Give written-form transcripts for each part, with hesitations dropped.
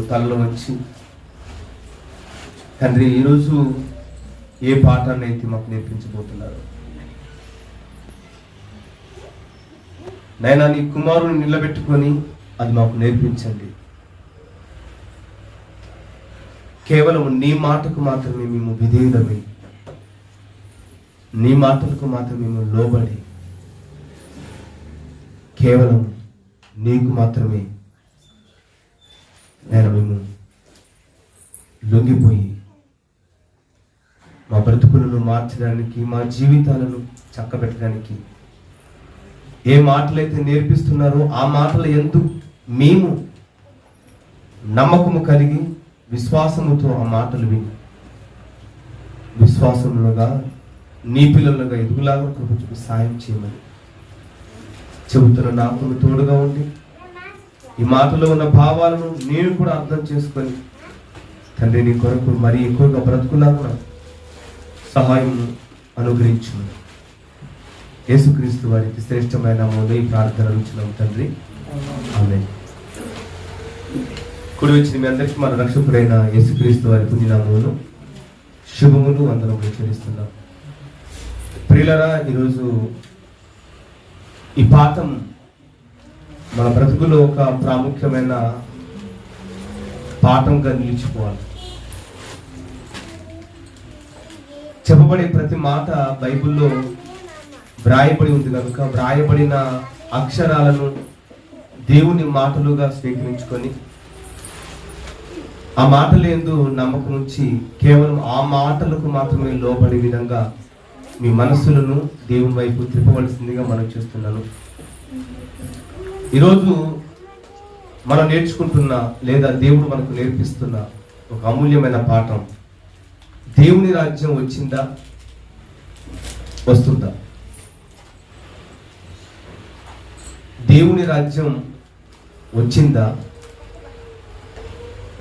తలలో వచ్చి తండ్రి ఈరోజు ఏ పాఠాన్ని అయితే మాకు నేర్పించబోతున్నారు నైనా, నీ కుమారుని నిలబెట్టుకొని అది మాకు నేర్పించండి. కేవలం నీ మాటకు మాత్రమే మేము విధేయులమై, నీ మాటలకు మాత్రమే మేము లోబడి, కేవలం నీకు మాత్రమే నేను మేము లొంగిపోయి మా బ్రతుకులను మార్చడానికి, మా జీవితాలను చక్కబెట్టడానికి ఏ మాటలైతే నేర్పిస్తున్నారో ఆ మాటల యందు మేము నమ్మకము కలిగి విశ్వాసముతో ఆ మాటలు విని విశ్వాసములుగా నీ పిల్లలుగా ఎదుగులాగా కృప చూపి సాయం చేయమని చెబుతున్న నాకు తోడుగా ఉండి ఈ మాటలో ఉన్న భావాలను నేను కూడా అర్థం చేసుకొని తండ్రి నీ కొరకు మరీ ఎక్కువగా బ్రతుకులాగా సహాయం అనుగ్రహించు. యేసుక్రీస్తు వారికి శ్రేష్టమైన నామములో ఈ ప్రార్థన ఉంచున్నాం తండ్రి, ఆమేన్. కుడి వచ్చిన మీ అందరికీ మన రక్షకుడైన యేసుక్రీస్తు వారి పుణ్యనామమును శుభములు వందనములు చెల్లిస్తున్నాం. ప్రియులారా, ఈరోజు ఈ పాఠం మన బ్రతుకులో ఒక ప్రాముఖ్యమైన పాఠంగా నిలిచిపోవాలి. చెప్పబడే ప్రతి మాట బైబిల్లో వ్రాయబడి ఉంది కనుక వ్రాయబడిన అక్షరాలను దేవుని మాటలుగా స్వీకరించుకొని ఆ మాటలందు నమ్మకం ఉంచి కేవలం ఆ మాటలకు మాత్రమే లోబడే విధంగా మీ మనస్సులను దేవుని వైపు త్రిప్పవలసిందిగా మనం చేస్తున్నాను. ఈరోజు మనం నేర్చుకుంటున్న లేదా దేవుడు మనకు నేర్పిస్తున్న ఒక అమూల్యమైన పాఠం, దేవుని రాజ్యం వచ్చిందా వస్తుందా? దేవుని రాజ్యం వచ్చిందా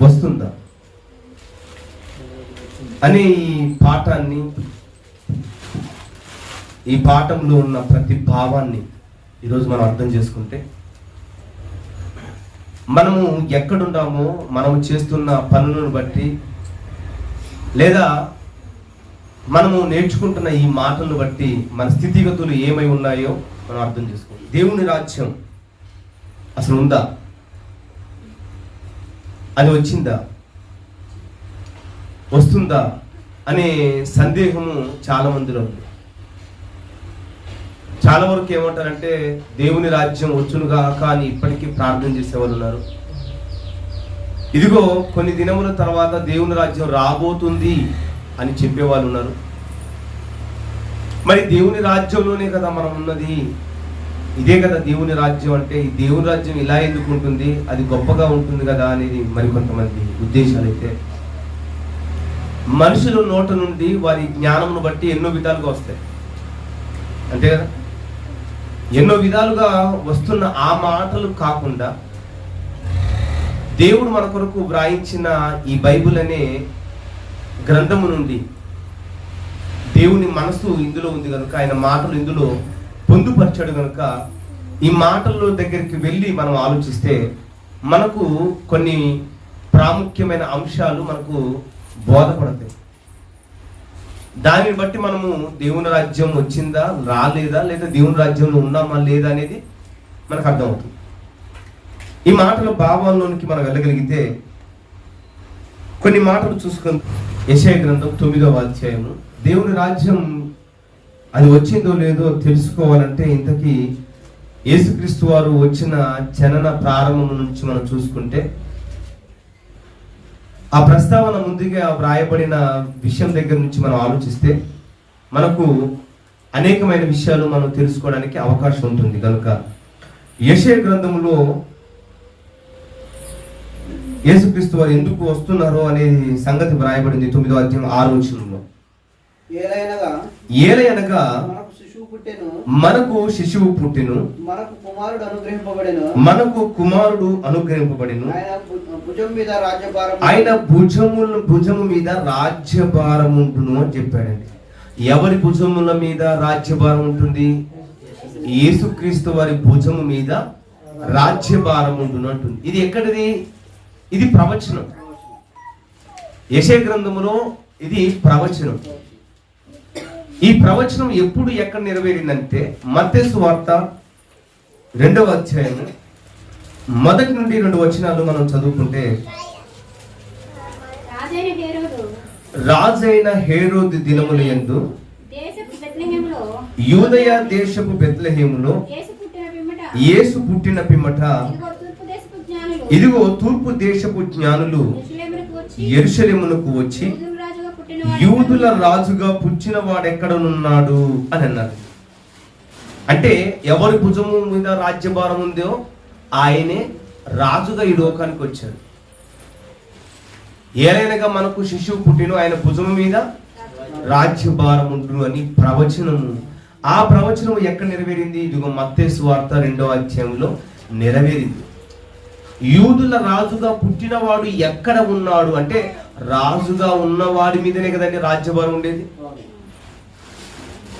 వస్తుందా అనే ఈ పాఠంలో ఉన్న ప్రతి భావాన్ని ఈరోజు మనం అర్థం చేసుకుంటే మనము ఎక్కడున్నామో, మనము చేస్తున్న పనులను బట్టి లేదా మనము నేర్చుకుంటున్న ఈ మాటలను బట్టి మన స్థితిగతులు ఏమై ఉన్నాయో మనం అర్థం చేసుకోవాలి. దేవుని రాజ్యం అసలు ఉందా? అది వచ్చిందా? వస్తుందా అనే సందేహము చాలా మందిలో ఉంది. చాలా వరకు ఏమంటారంటే దేవుని రాజ్యం వచ్చునుగా కానీ ఇప్పటికీ ప్రార్థన చేసేవాళ్ళు ఉన్నారు. ఇదిగో కొన్ని దినముల తర్వాత దేవుని రాజ్యం రాబోతుంది అని చెప్పేవాళ్ళు ఉన్నారు. మరి దేవుని రాజ్యంలోనే కదా మనం ఉన్నది, ఇదే కదా దేవుని రాజ్యం అంటే, ఈ దేవుని రాజ్యం ఇలా ఎందుకు ఉంటుంది, అది గొప్పగా ఉంటుంది కదా అనేది మరికొంతమంది ఉద్దేశాలు. అయితే మనుషుల నోట నుండి వారి జ్ఞానమును బట్టి ఎన్నో విధాలుగా వస్తాయి, అంతే కదా. ఎన్నో విధాలుగా వస్తున్న ఆ మాటలు కాకుండా దేవుడు మన కొరకు వ్రాయించిన ఈ బైబిల్ అనే గ్రంథము నుండి దేవుని మనసు ఇందులో ఉంది కనుక, ఆయన మాటలు ఇందులో పొందుపరిచాడు కనుక ఈ మాటల దగ్గరికి వెళ్ళి మనం ఆలోచిస్తే మనకు కొన్ని ప్రాముఖ్యమైన అంశాలు మనకు బోధపడతాయి. దానిని బట్టి మనము దేవుని రాజ్యం వచ్చిందా రాలేదా, లేదా దేవుని రాజ్యంలో ఉన్నామా లేదా అనేది మనకు అర్థమవుతుంది. ఈ మాటల భావాల్లోనికి మనం వెళ్ళగలిగితే కొన్ని మాటలు చూసుకొని యెషయా గ్రంథం 9వ అధ్యాయము, దేవుని రాజ్యం అది వచ్చిందో లేదో తెలుసుకోవాలంటే ఇంతకీ యేసుక్రీస్తు వారు వచ్చిన జనన ప్రారంభం నుంచి మనం చూసుకుంటే ఆ ప్రస్తావన ముందుగా వ్రాయబడిన విషయం దగ్గర నుంచి మనం ఆలోచిస్తే మనకు అనేకమైన విషయాలు మనం తెలుసుకోవడానికి అవకాశం ఉంటుంది. కనుక యెషయా గ్రంథంలో యేసుక్రీస్తు వారు ఎందుకు వస్తున్నారో అనే సంగతి వ్రాయబడింది 9వ అధ్యాయం 6వ వచనంలో. ఏలయనగా మనకు శిశువు పుట్టెను, మనకు కుమారుడు అనుగ్రహింపబడెను, ఆయన భుజము మీద రాజ్యభారం ఉంటును అని చెప్పాడండి. ఎవరి భుజముల మీద రాజ్యభారం ఉంటుంది? యేసుక్రీస్తు వారి భుజము మీద రాజ్యభారం ఉంటును అంటుంది. ఇది ఎక్కడిది? ఇది ప్రవచనం. యెషయా గ్రంథములో ఇది ప్రవచనం. ఈ ప్రవచనం ఎప్పుడు ఎక్కడ నెరవేరిందంటే మత్తయి సువార్త 2వ అధ్యాయం 1 నుండి 2 వచనాలు మనం చదువుకుంటే, రాజైన హేరోదు దినముల యందు యూదయ దేశపు బెత్లెహేములో యేసు పుట్టిన పిమ్మట ఇదిగో తూర్పు దేశపు జ్ఞానులు యెరూషలేమునకు వచ్చి యూదుల రాజుగా పుట్టిన వాడెక్కడనున్నాడు అని అన్నారు. అంటే ఎవరి భుజము మీద రాజ్యభారం ఉందో ఆయనే రాజుగా ఈ లోకానికి వచ్చాడు. ఏలైనగా మనకు శిశువు పుట్టిన ఆయన భుజము మీద రాజ్యభారం ఉండును అని ప్రవచనము. ఆ ప్రవచనం ఎక్కడ నెరవేరింది? ఇదిగో మత్తయి సువార్త 2వ అధ్యాయంలో నెరవేరింది. యూదుల రాజుగా పుట్టినవాడు ఎక్కడ ఉన్నాడు అంటే రాజుగా ఉన్నవాడి మీదనే కదండి రాజ్యభారం ఉండేది.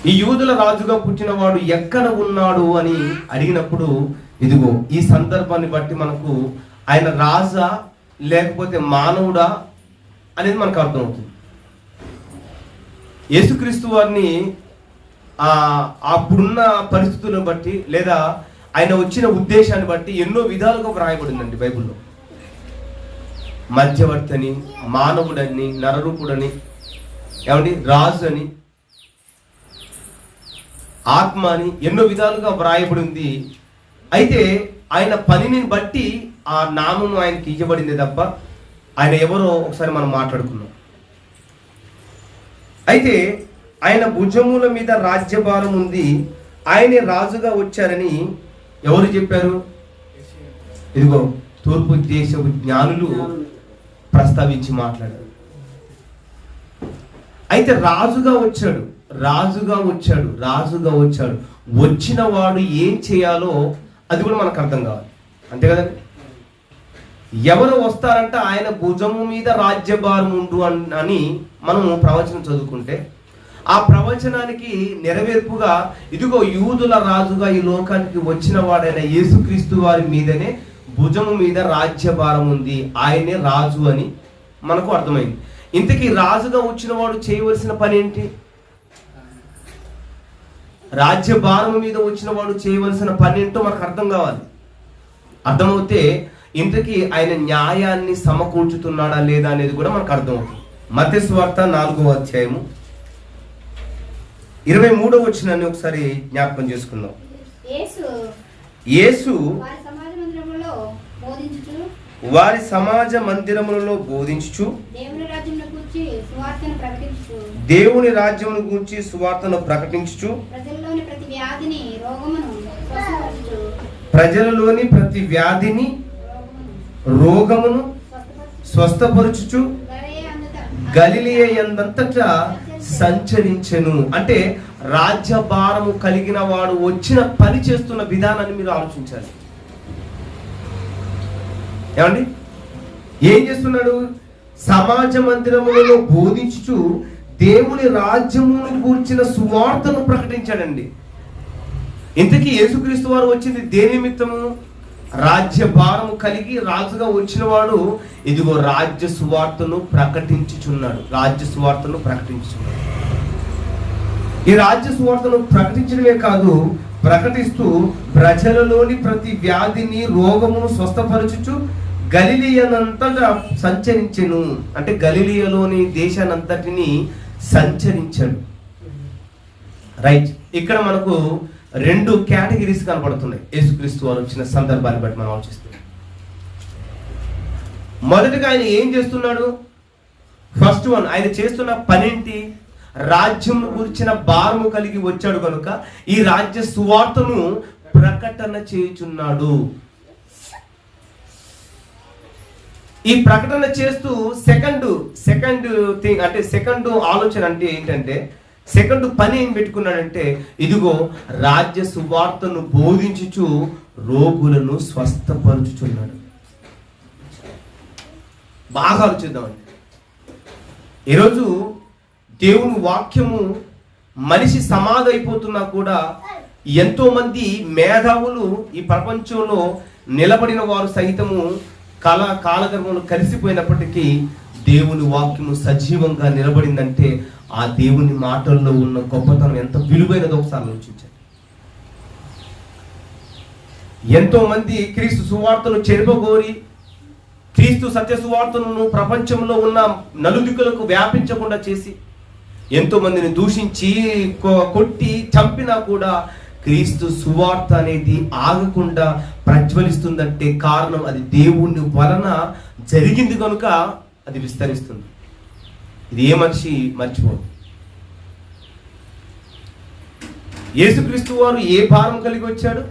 ఈ యూదుల రాజుగా పుట్టినవాడు ఎక్కడ ఉన్నాడు అని అడిగినప్పుడు ఇదిగో ఈ సందర్భాన్ని బట్టి మనకు ఆయన రాజా లేకపోతే మానవుడా అనేది మనకు అర్థమవుతుంది. యేసుక్రీస్తు వారిని అప్పుడున్న పరిస్థితులను బట్టి లేదా ఆయన వచ్చిన ఉద్దేశాన్ని బట్టి ఎన్నో విధాలుగా వ్రాయబడిందండి బైబిల్లో. మధ్యవర్తి అని, మానవుడని, నరరూపుడని, ఏమండి రాజు అని, ఆత్మ అని ఎన్నో విధాలుగా వ్రాయబడింది. అయితే ఆయన పనిని బట్టి ఆ నామము ఆయనకి ఇవ్వబడింది తప్ప ఆయన ఎవరో ఒకసారి మనం మాట్లాడుకున్నాం. అయితే ఆయన భుజముల మీద రాజ్యభారం ఉంది, ఆయనే రాజుగా వచ్చారని ఎవరు చెప్పారు? ఇదిగో తూర్పు దేశపు జ్ఞానులు ప్రస్తావించి మాట్లాడారు. అయితే రాజుగా వచ్చాడు, రాజుగా వచ్చాడు, రాజుగా వచ్చాడు. వచ్చిన వాడు ఏం చేయాలో అది కూడా మనకు అర్థం కావాలి, అంతే కదండి. ఎవరు వస్తారంటే ఆయన భుజము మీద రాజ్యభారం ఉండు అని మనము ప్రవచనం చదువుకుంటే ఆ ప్రవచనానికి నెరవేర్పుగా ఇదిగో యూదుల రాజుగా ఈ లోకానికి వచ్చిన వాడైన యేసుక్రీస్తు వారి మీదనే భుజము మీద రాజ్యభారం ఉంది, ఆయనే రాజు అని మనకు అర్థమైంది. ఇంతకీ రాజుగా వచ్చిన వాడు చేయవలసిన పని ఏంటి? రాజ్యభారం మీద వచ్చిన వాడు చేయవలసిన పని ఏంటో మనకు అర్థం కావాలి. అర్థమవుతే ఇంతకీ ఆయన న్యాయాన్ని సమకూర్చుతున్నాడా లేదా అనేది కూడా మనకు అర్థమవుతుంది. మత్తయి సువార్త 4వ అధ్యాయము 23వ వచనాన్ని ఒకసారి జ్ఞాపకం చేసుకుందాం. యేసు వారి సమాజ మందిరములలో బోధించుచు దేవుని రాజ్యమును గూర్చి సువార్తను ప్రకటించుచు ప్రజలలోని ప్రతి వ్యాధిని రోగమును స్వస్థపరుచుచు గలిలయ యందంతటా సంచరించెను. అంటే రాజ్యభారము కలిగిన వాడు వచ్చిన పని చేస్తున్న విధానాన్ని మీరు ఆలోచించాలి. ఏమండి ఏం చేస్తున్నాడు? సమాజ మందిరములలో బోధించుచు దేవుని రాజ్యమును గూర్చిన సువార్తను ప్రకటించాడండి. ఇంతకీ యేసుక్రీస్తు వారు వచ్చింది దేని నిమిత్తము? రాజ్యభారము కలిగి రాజుగా వచ్చిన వాడు ఇదిగో రాజ్య సువార్తను ప్రకటించుచున్నాడు. రాజ్య సువార్తను ప్రకటించుచున్నాడు. ఈ రాజ్య సువార్తను ప్రకటించడమే కాదు, ప్రకటిస్తూ ప్రజలలోని ప్రతి వ్యాధిని రోగమును స్వస్థపరచుచు గలిలియనంతటా సంచరించెను. అంటే గలిలియలోని దేశానంతటిని సంచరించాడు. రైట్, ఇక్కడ మనకు 2 కేటగిరీస్ కనపడుతున్నాయి యేసుక్రీస్తు వారు వచ్చిన సందర్భాన్ని బట్టి మనం ఆలోచిస్తున్నాం. మొదటిగా ఆయన ఏం చేస్తున్నాడు? ఫస్ట్ వన్, ఆయన చేస్తున్న పనేంటి? రాజ్యం గురించిన భారము కలిగి వచ్చాడు కనుక ఈ రాజ్య సువార్తను ప్రకటన చేయుచున్నాడు. ఈ ప్రకటన చేస్తూ సెకండ్ థింగ్ అంటే సెకండ్ ఆలోచన అంటే ఏంటంటే, సెకండ్ పని ఏం పెట్టుకున్నాడంటే ఇదిగో రాజ్య సువార్తను బోధించుచు రోగులను స్వస్థపరుచుచున్నాడు. బాగా ఆలోచిద్దామండి. ఈరోజు దేవుని వాక్యము మనిషి సమాధి అయిపోతున్నా కూడా ఎంతో మంది మేధావులు ఈ ప్రపంచంలో నిలబడిన వారు సైతము కాలగర్భంలో కలిసిపోయినప్పటికీ దేవుని వాక్యము సజీవంగా నిలబడిందంటే ఆ దేవుని మాటల్లో ఉన్న గొప్పతనం ఎంత విలువైనదో ఒకసారి ఆలోచించండి. ఎంతో మంది క్రీస్తు సువార్తను చెరపగోరి క్రీస్తు సత్య సువార్తను ప్రపంచంలో ఉన్న నలుదిక్కులకు వ్యాపించకుండా చేసి ఎంతో మందిని దూషించి కొట్టి చంపినా కూడా క్రీస్తు సువార్త అనేది ఆగకుండా ప్రజ్వలిస్తుందంటే కారణం అది దేవుని వలన జరిగింది కనుక అది విస్తరిస్తుంది. ఇది ఏ మనిషి మర్చిపోదు. యేసుక్రీస్తు వారు ఏ భారం కలిగి వచ్చాడు?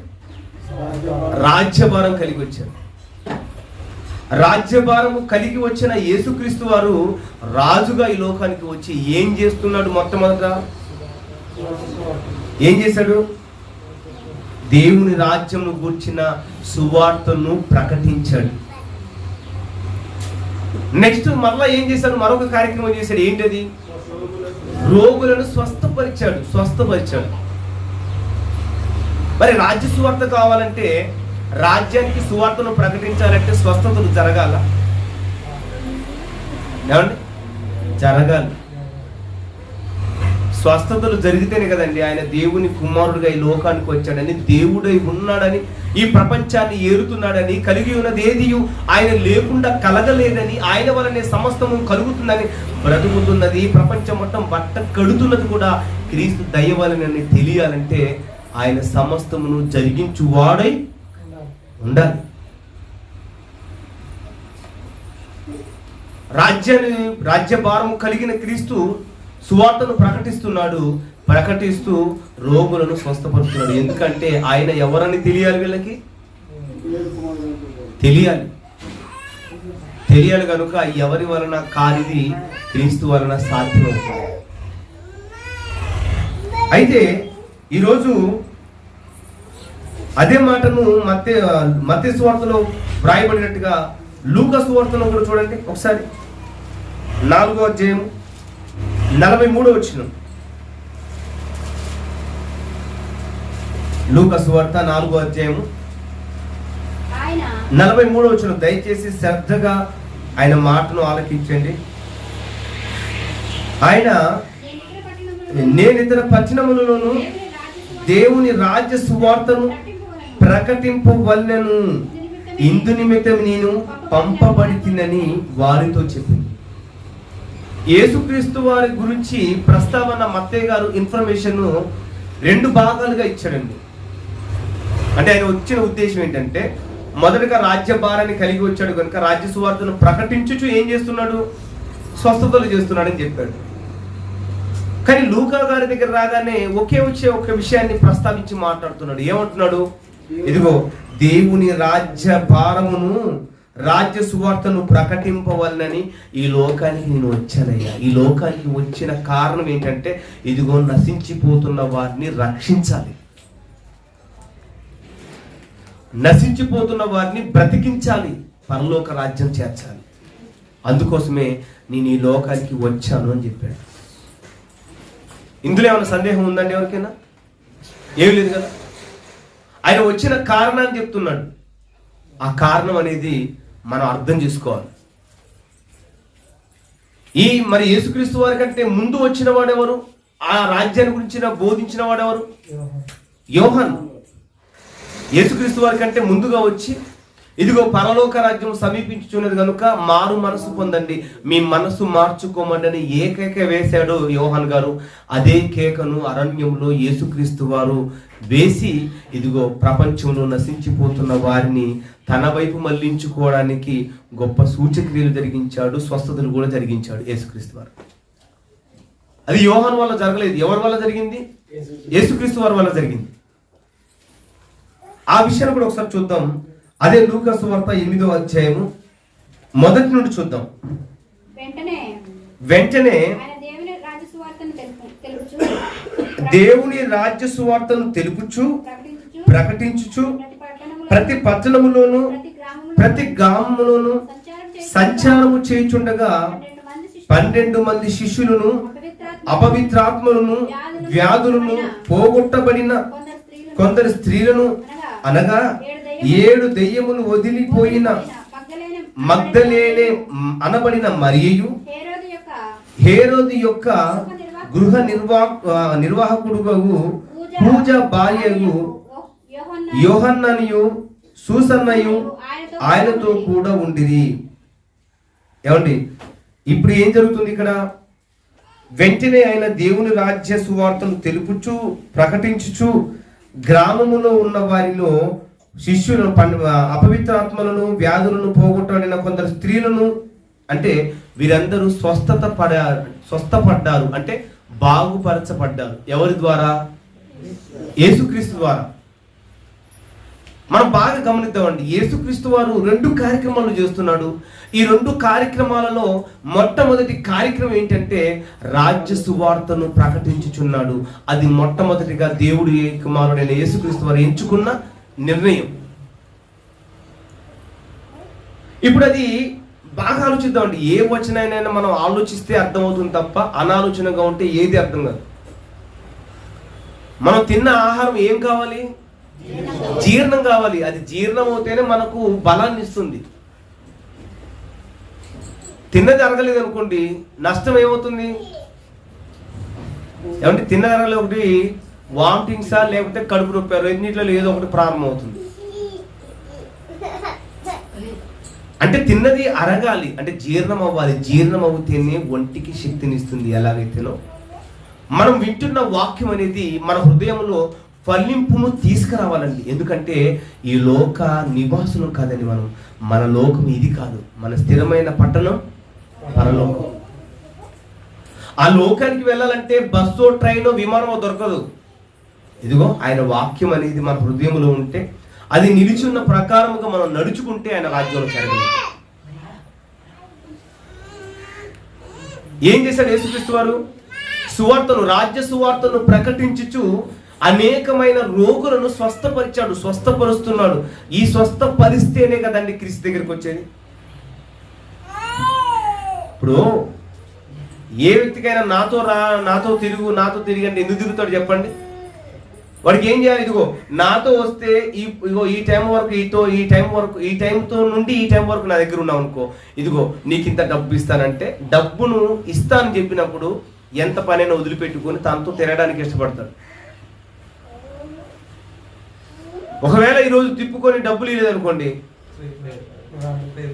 రాజ్యభారం కలిగి వచ్చాడు. రాజ్యభారము కలిగి వచ్చిన యేసుక్రీస్తు వారు రాజుగా ఈ లోకానికి వచ్చి ఏం చేస్తున్నాడు? మొట్టమొదట ఏం చేశాడు? దేవుని రాజ్యంను గూర్చిన సువార్తను ప్రకటించాడు. నెక్స్ట్ మరలా ఏం చేశాడు? మరొక కార్యక్రమం చేశాడు. ఏంటది? రోగులను స్వస్థపరిచాడు. మరి రాజ్య సువార్త కావాలంటే, రాజ్యానికి సువార్తను ప్రకటించాలంటే స్వస్థతలు జరగాల, ఏమండి? జరగాలి. స్వస్థతలు జరిగితేనే కదండి ఆయన దేవుని కుమారుడుగా ఈ లోకానికి వచ్చాడని, దేవుడై ఉన్నాడని, ఈ ప్రపంచాన్ని ఏరుతున్నాడని, కలిగి ఉన్నది ఏది ఆయన లేకుండా కలగలేదని, ఆయన వలనే సమస్తము కలుగుతుందని, బ్రతుకుతున్నది ప్రపంచం మొత్తం బట్ట కడుతున్నది కూడా క్రీస్తు దయ వలనని తెలియాలంటే ఆయన సమస్తమును జరిగించువాడై ఉండాలి. రాజ్యభారము కలిగిన క్రీస్తు సువార్తను ప్రకటిస్తూ రోగులను స్వస్థపరుస్తున్నాడు. ఎందుకంటే ఆయన ఎవరని తెలియాలి, వీళ్ళకి తెలియాలి కనుక ఎవరి వలన కానిది క్రీస్తు వలన సాధ్యమవుతుంది. అయితే ఈరోజు అదే మాటను మత్తయి సువార్తలో వ్రాయబడినట్టుగా లూకా సువార్తలో కూడా చూడండి ఒకసారి. 4వ అధ్యాయం 43వ వచనం. లూకా సువార్త 4వ అధ్యాయం 43వ వచనం. దయచేసి శ్రద్ధగా ఆయన మాటను ఆలకించండి. ఆయన నేను ఇతర పట్టణములలోను దేవుని రాజ్య సువార్తను ప్రకటింపవలెను, ఇందు నిమిత్తం నేను పంపబడితినని వారితో చెప్పింది. యేసుక్రీస్తు వారి గురించి ప్రస్తావన మత్తయి గారు ఇన్ఫర్మేషన్ 2 భాగాలుగా ఇచ్చాడండి. అంటే ఆయన వచ్చిన ఉద్దేశం ఏంటంటే, మొదటగా రాజ్యభారాన్ని కలిగి వచ్చాడు కనుక రాజ్య సువార్తను ప్రకటించుచు ఏం చేస్తున్నాడు? స్వస్థతలు చేస్తున్నాడని చెప్పాడు. కానీ లూకా గారి దగ్గర రాగానే ఒక విషయాన్ని ప్రస్తావించి మాట్లాడుతున్నాడు. ఏమంటున్నాడు? ఇదిగో దేవుని రాజ్య భారమును, రాజ్య సువార్తను ప్రకటింపవలనని ఈ లోకానికి నేను వచ్చానయ్యా. ఈ లోకానికి వచ్చిన కారణం ఏంటంటే, ఇదిగో నశించిపోతున్న వారిని రక్షించాలి, నశించిపోతున్న వారిని బ్రతికించాలి, పరలోక రాజ్యం చేర్చాలి. అందుకోసమే నేను ఈ లోకానికి వచ్చాను అని చెప్పాడు. ఇందులో ఏమైనా సందేహం ఉందండి ఎవరికైనా? ఏమి లేదు కదా. ఆయన వచ్చిన కారణాన్ని చెప్తున్నాడు. ఆ కారణం అనేది మనం అర్థం చేసుకోవాలి. మరి యేసుక్రీస్తు వారి కంటే ముందు వచ్చిన వాడెవరు? ఆ రాజ్యాన్ని గురించి బోధించిన వాడెవరు? యోహాను. యేసుక్రీస్తు వారి కంటే ముందుగా వచ్చి, ఇదిగో పరలోక రాజ్యం సమీపించుచున్నది కనుక మారు మనసు పొందండి, మీ మనసు మార్చుకోమండి ఏకైక వేశాడు యోహాన్ గారు. అదే కేకను అరణ్యంలో యేసుక్రీస్తు వారు వేసి, ఇదిగో ప్రపంచంలో నశించిపోతున్న వారిని తన వైపు మళ్లించుకోవడానికి గొప్ప సూచక్రియలు జరిగించాడు, స్వస్థతలు కూడా జరిగించాడు యేసుక్రీస్తు వారు. అది యోహాన్ వల్ల జరగలేదు. ఎవరి వల్ల జరిగింది? యేసుక్రీస్తు వారి వల్ల జరిగింది. ఆ విషయాన్ని కూడా ఒకసారి చూద్దాం. అదే లూకా సువార్త 8వ అధ్యాయము మొదటి నుండి చూద్దాం. వెంటనే దేవుని రాజ్య సువార్తను తెలుపుచు ప్రకటించుచు ప్రతి పట్టణములోను ప్రతి గ్రామములోను సంచారము చేయుచుండగా 12 మంది శిష్యులను అపవిత్రాత్మలను వ్యాధులను పోగొట్టబడిన కొందరు స్త్రీలను అనగా 7 దెయ్యములు వదిలిపోయిన మగ్దలేనే అనబడిన మరియయు హేరోదు యొక్క గృహ నిర్వాహకుడుగా పూజ భార్యయు యోహన్ననియు సూసన్నయు ఆయనతో కూడా ఉండిరి. ఏమండి, ఇప్పుడు ఏం జరుగుతుంది ఇక్కడ? వెంటనే ఆయన దేవుని రాజ్య సువార్తను తెలుపుచు ప్రకటించుచు గ్రామములో ఉన్న వారిలో శిష్యులను, అపవిత్రాత్మలను, వ్యాధులను పోగొట్టబడిన కొందరు స్త్రీలను, అంటే వీరందరూ స్వస్థపడ్డారు, అంటే బాగుపరచబడ్డారు. ఎవరి ద్వారా? యేసుక్రీస్తు ద్వారా. మనం బాగా గమనిద్దామండి. యేసుక్రీస్తు వారు 2 కార్యక్రమాలు చేస్తున్నాడు. ఈ 2 కార్యక్రమాలలో మొట్టమొదటి కార్యక్రమం ఏంటంటే రాజ్య సువార్తను ప్రకటించుచున్నాడు. అది మొట్టమొదటిగా దేవుడి కుమారుడైన యేసుక్రీస్తు వారు ఎంచుకున్న నిర్ణయం. ఇప్పుడు అది బాగా ఆలోచిద్దామండి. ఏ వచనైనా మనం ఆలోచిస్తే అర్థమవుతుంది తప్ప అనాలోచనగా ఉంటే ఏది అర్థం కాదు. మనం తిన్న ఆహారం ఏం కావాలి? జీర్ణం కావాలి. అది జీర్ణం అవుతేనే మనకు బలాన్ని ఇస్తుంది. తిన్నది అరగలేదు అనుకోండి, నష్టం ఏమవుతుంది? ఏమంటే తిన్నది అరగలేదు, ఒకటి వామిటింగ్సా లేకపోతే కడుపు నొప్పి, రెండింటిలో ఏదో ఒకటి ప్రారంభం అవుతుంది. అంటే తిన్నది అరగాలి, అంటే జీర్ణం అవ్వాలి. జీర్ణం అవుతేనే ఒంటికి శక్తినిస్తుంది. ఎలాగైతేనో మనం వింటున్న వాక్యం అనేది మన హృదయంలో ఫలింపును తీసుకురావాలండి. ఎందుకంటే ఈ లోక నివాసులు కాదని మన లోకం ఇది కాదు. మన స్థిరమైన పట్టణం పరలోకం. ఆ లోకానికి వెళ్ళాలంటే బస్సో, ట్రైనో, విమానమో దొరకదు. ఇదిగో ఆయన వాక్యం అనేది మన హృదయంలో ఉంటే, అది నిలిచున్న ప్రకారముగా మనం నడుచుకుంటే ఆయన రాజ్యంలో చేరగలం. ఏం చేశాడు యేసుక్రీస్తు వారు? సువార్తను, రాజ్య సువార్తను ప్రకటించుచు అనేకమైన రోగులను స్వస్థపరిచాడు, స్వస్థపరుస్తున్నాడు. ఈ స్వస్థపరిస్తేనే కదండి క్రీస్తు దగ్గరికి వచ్చేది. ఇప్పుడు ఏ వ్యక్తికైనా నాతో తిరిగి అంటే ఎందుకు తిరుగుతాడు చెప్పండి? వాడికి ఏం చేయాలి? ఇదిగో నాతో వస్తే ఈ టైం వరకు ఈ టైంతో నుండి ఈ టైం వరకు నా దగ్గర ఉన్నావు అనుకో, ఇదిగో నీకు ఇంత డబ్బు ఇస్తానంటే డబ్బును ఇస్తానని చెప్పినప్పుడు ఎంత పనైనా వదిలిపెట్టుకొని తనతో తిరగడానికి ఇష్టపడతాడు. ఒకవేళ ఈరోజు తిప్పుకొని డబ్బులు ఇవ్వలేదు అనుకోండి,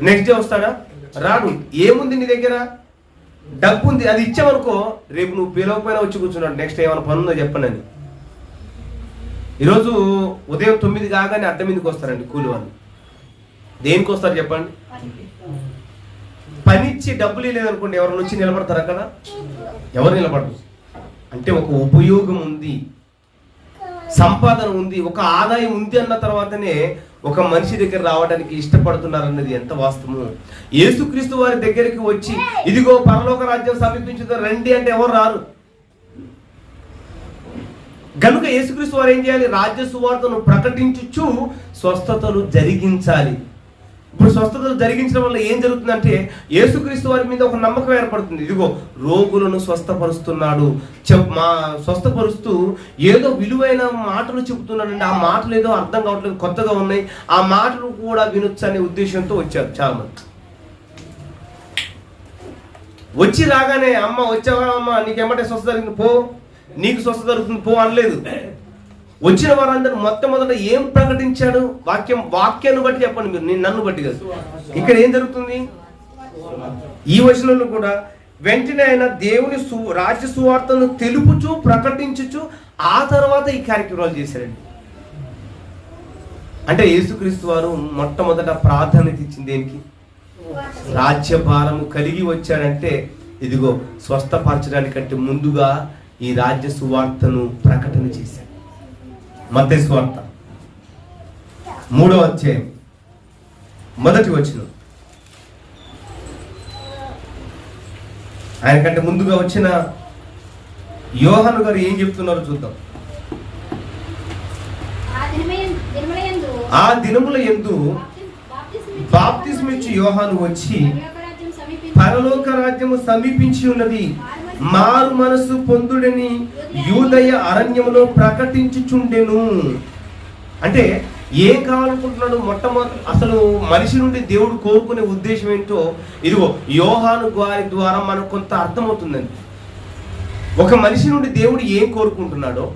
నెక్స్ట్ డే వస్తాడా? రాడు. ఏముంది నీ దగ్గర? డబ్బు ఉంది, అది ఇచ్చామనుకో రేపు నువ్వు పిలవకపోయినా వచ్చి కూర్చున్నాడు. నెక్స్ట్ ఏమైనా పని ఉందో చెప్పనని. ఈరోజు ఉదయం 9 కాగానే అడ్డ మీదకి వస్తారండి కూలి వాళ్ళు. దేనికి వస్తారు చెప్పండి? పనిచ్చి డబ్బులు లేదనుకోండి, ఎవరిని వచ్చి నిలబడతారు అక్కడ? ఎవరు నిలబడరు. అంటే ఒక ఉపయోగం ఉంది, సంపాదన ఉంది, ఒక ఆదాయం ఉంది అన్న తర్వాతనే ఒక మనిషి దగ్గర రావడానికి ఇష్టపడుతున్నారు అన్నది ఎంత వాస్తవము. యేసుక్రీస్తు వారి దగ్గరికి వచ్చి ఇదిగో పరలోక రాజ్యం సమీపించుతో రండి అంటే ఎవరు రారు. కనుక యేసుక్రీస్తు వారు ఏం చేయాలి? రాజ్య సువార్తను ప్రకటించుచు స్వస్థతలు జరిగించాలి. ఇప్పుడు స్వస్థతలు జరిగించడం వల్ల ఏం జరుగుతుందంటే యేసుక్రీస్తు వారి మీద ఒక నమ్మకం ఏర్పడుతుంది. ఇదిగో రోగులను స్వస్థపరుస్తున్నాడు, స్వస్థపరుస్తూ ఏదో విలువైన మాటలు చెబుతున్నాడండి. ఆ మాటలు ఏదో అర్థం కావట్లేదు, కొత్తగా ఉన్నాయి, ఆ మాటలు కూడా వినొచ్చు అనే ఉద్దేశంతో వచ్చారు చాలా మంది. వచ్చి రాగానే అమ్మ వచ్చావా, అమ్మ నీకేమంటే స్వస్థ జరిగింది పో, నీకు స్వస్థ జరుగుతుంది పో అనలేదు. వచ్చిన వారందరూ మొట్టమొదట ఏం ప్రకటించాడు? వాక్యాన్ని బట్టి చెప్పండి మీరు, నేను నన్ను బట్టి కాదు. ఇక్కడ ఏం జరుగుతుంది? ఈ వచనంలో కూడా వెంటనే ఆయన దేవుని రాజ్య సువార్తను తెలుపుచు ప్రకటించుచు ఆ తర్వాత ఈ కార్యక్రమాలు చేశారండి. అంటే యేసుక్రీస్తు వారు మొట్టమొదట ప్రాధాన్యత ఇచ్చింది దేనికి? రాజ్య భారము కలిగి వచ్చాడంటే ఇదిగో స్వస్థపరచడానికంటే ముందుగా ఈ రాజ్య సువార్తను ప్రకటన చేశాడు. మత్తయి సువార్త 3వ అధ్యాయం 1వ వచనం. ఆయనకంటే ముందుగా వచ్చిన యోహాను గారు ఏం చెప్తున్నారో చూద్దాం. ఆ దినముల యందు బాప్తిస్మిచ్చు యోహాను వచ్చి పరలోక రాజ్యము సమీపించి ఉన్నది, మారు మనసు పొందుడని యూదయ అరణ్యములో ప్రకటించుచుండెను. అంటే ఏం కావాలనుకుంటున్నాడు? మొట్టమొదటి అసలు మనిషి నుండి దేవుడు కోరుకునే ఉద్దేశం ఏంటో ఇదిగో యోహాను గారి ద్వారా మనకు కొంత అర్థమవుతుందండి. ఒక మనిషి నుండి దేవుడు ఏం కోరుకుంటున్నాడో,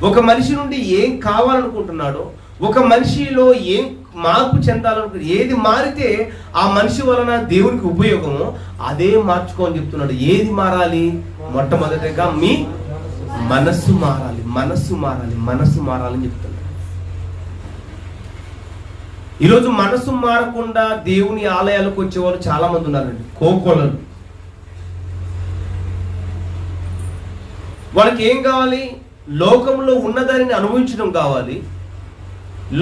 ఒక మనిషి నుండి ఏం కావాలనుకుంటున్నాడో, ఒక మనిషిలో ఏం మార్పు చెందాలనుకుంటు, ఏది మారితే ఆ మనిషి వలన దేవునికి ఉపయోగమో అదే మార్చుకోని చెప్తున్నాడు. ఏది మారాలి? మొట్టమొదటిగా మీ మనస్సు మారాలి, మనస్సు మారాలి, మనస్సు మారాలని చెప్తున్నాడు. ఈరోజు మనస్సు మారకుండా దేవుని ఆలయాలకు వచ్చేవారు చాలా మంది ఉన్నారండి, కోకోలలు. వాళ్ళకి ఏం కావాలి? లోకంలో ఉన్నదానిని అనుభవించడం కావాలి.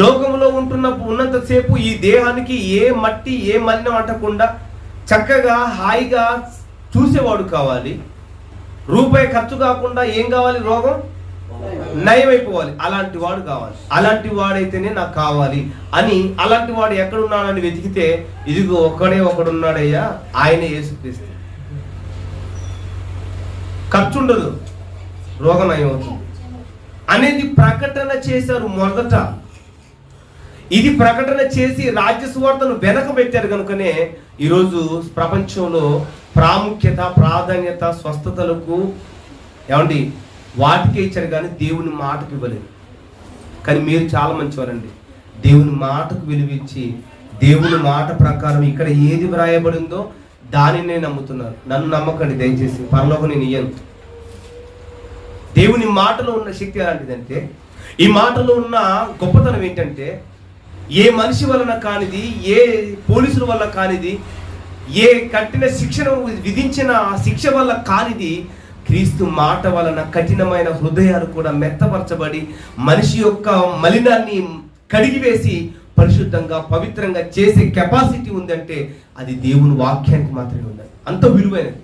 లోకంలో ఉన్నంతసేపు ఈ దేహానికి ఏ మట్టి ఏ మలినం అంటకుండా చక్కగా హాయిగా చూసేవాడు కావాలి. రూపాయి ఖర్చు కాకుండా ఏం కావాలి? రోగం నయమైపోవాలి. అలాంటి వాడు కావాలి. అలాంటి వాడైతేనే నాకు కావాలి అని, అలాంటి వాడు ఎక్కడున్నాడని వెతికితే ఇదిగో ఒకడున్నాడయ్యా, ఆయన యేసుక్రీస్తు. ఖర్చు ఉండదు, రోగం నయమవుతుంది అనేది ప్రకటన చేశారు మొదట. ఇది ప్రకటన చేసి రాజ్య సువార్తను వెనక పెట్టారు కనుకనే ఈరోజు ప్రపంచంలో ప్రాముఖ్యత, ప్రాధాన్యత, స్వస్థతలకు ఏమండి వాటికే ఇచ్చారు కానీ దేవుని మాటకు ఇవ్వలేదు. కానీ మీరు చాలా మంచివారండి, దేవుని మాటకు విలువించి దేవుని మాట ప్రకారం ఇక్కడ ఏది వ్రాయబడిందో దానినే నమ్ముతున్నారు. నన్ను నమ్మకండి దయచేసి, పరలోకం నేను ఇయ్యను. దేవుని మాటలో ఉన్న శక్తి ఎలాంటిదంటే, ఈ మాటలో ఉన్న గొప్పతనం ఏంటంటే, ఏ మనిషి వలన కానిది, ఏ పోలీసుల వల్ల కానిది, ఏ కఠిన శిక్షను విధించిన శిక్ష వల్ల కానిది, క్రీస్తు మాట వలన కఠినమైన హృదయాలు కూడా మెత్తపరచబడి మనిషి యొక్క మలినాన్ని కడిగివేసి పరిశుద్ధంగా పవిత్రంగా చేసే కెపాసిటీ ఉందంటే అది దేవుని వాక్యానికి మాత్రమే ఉంది. అంత విలువైనది.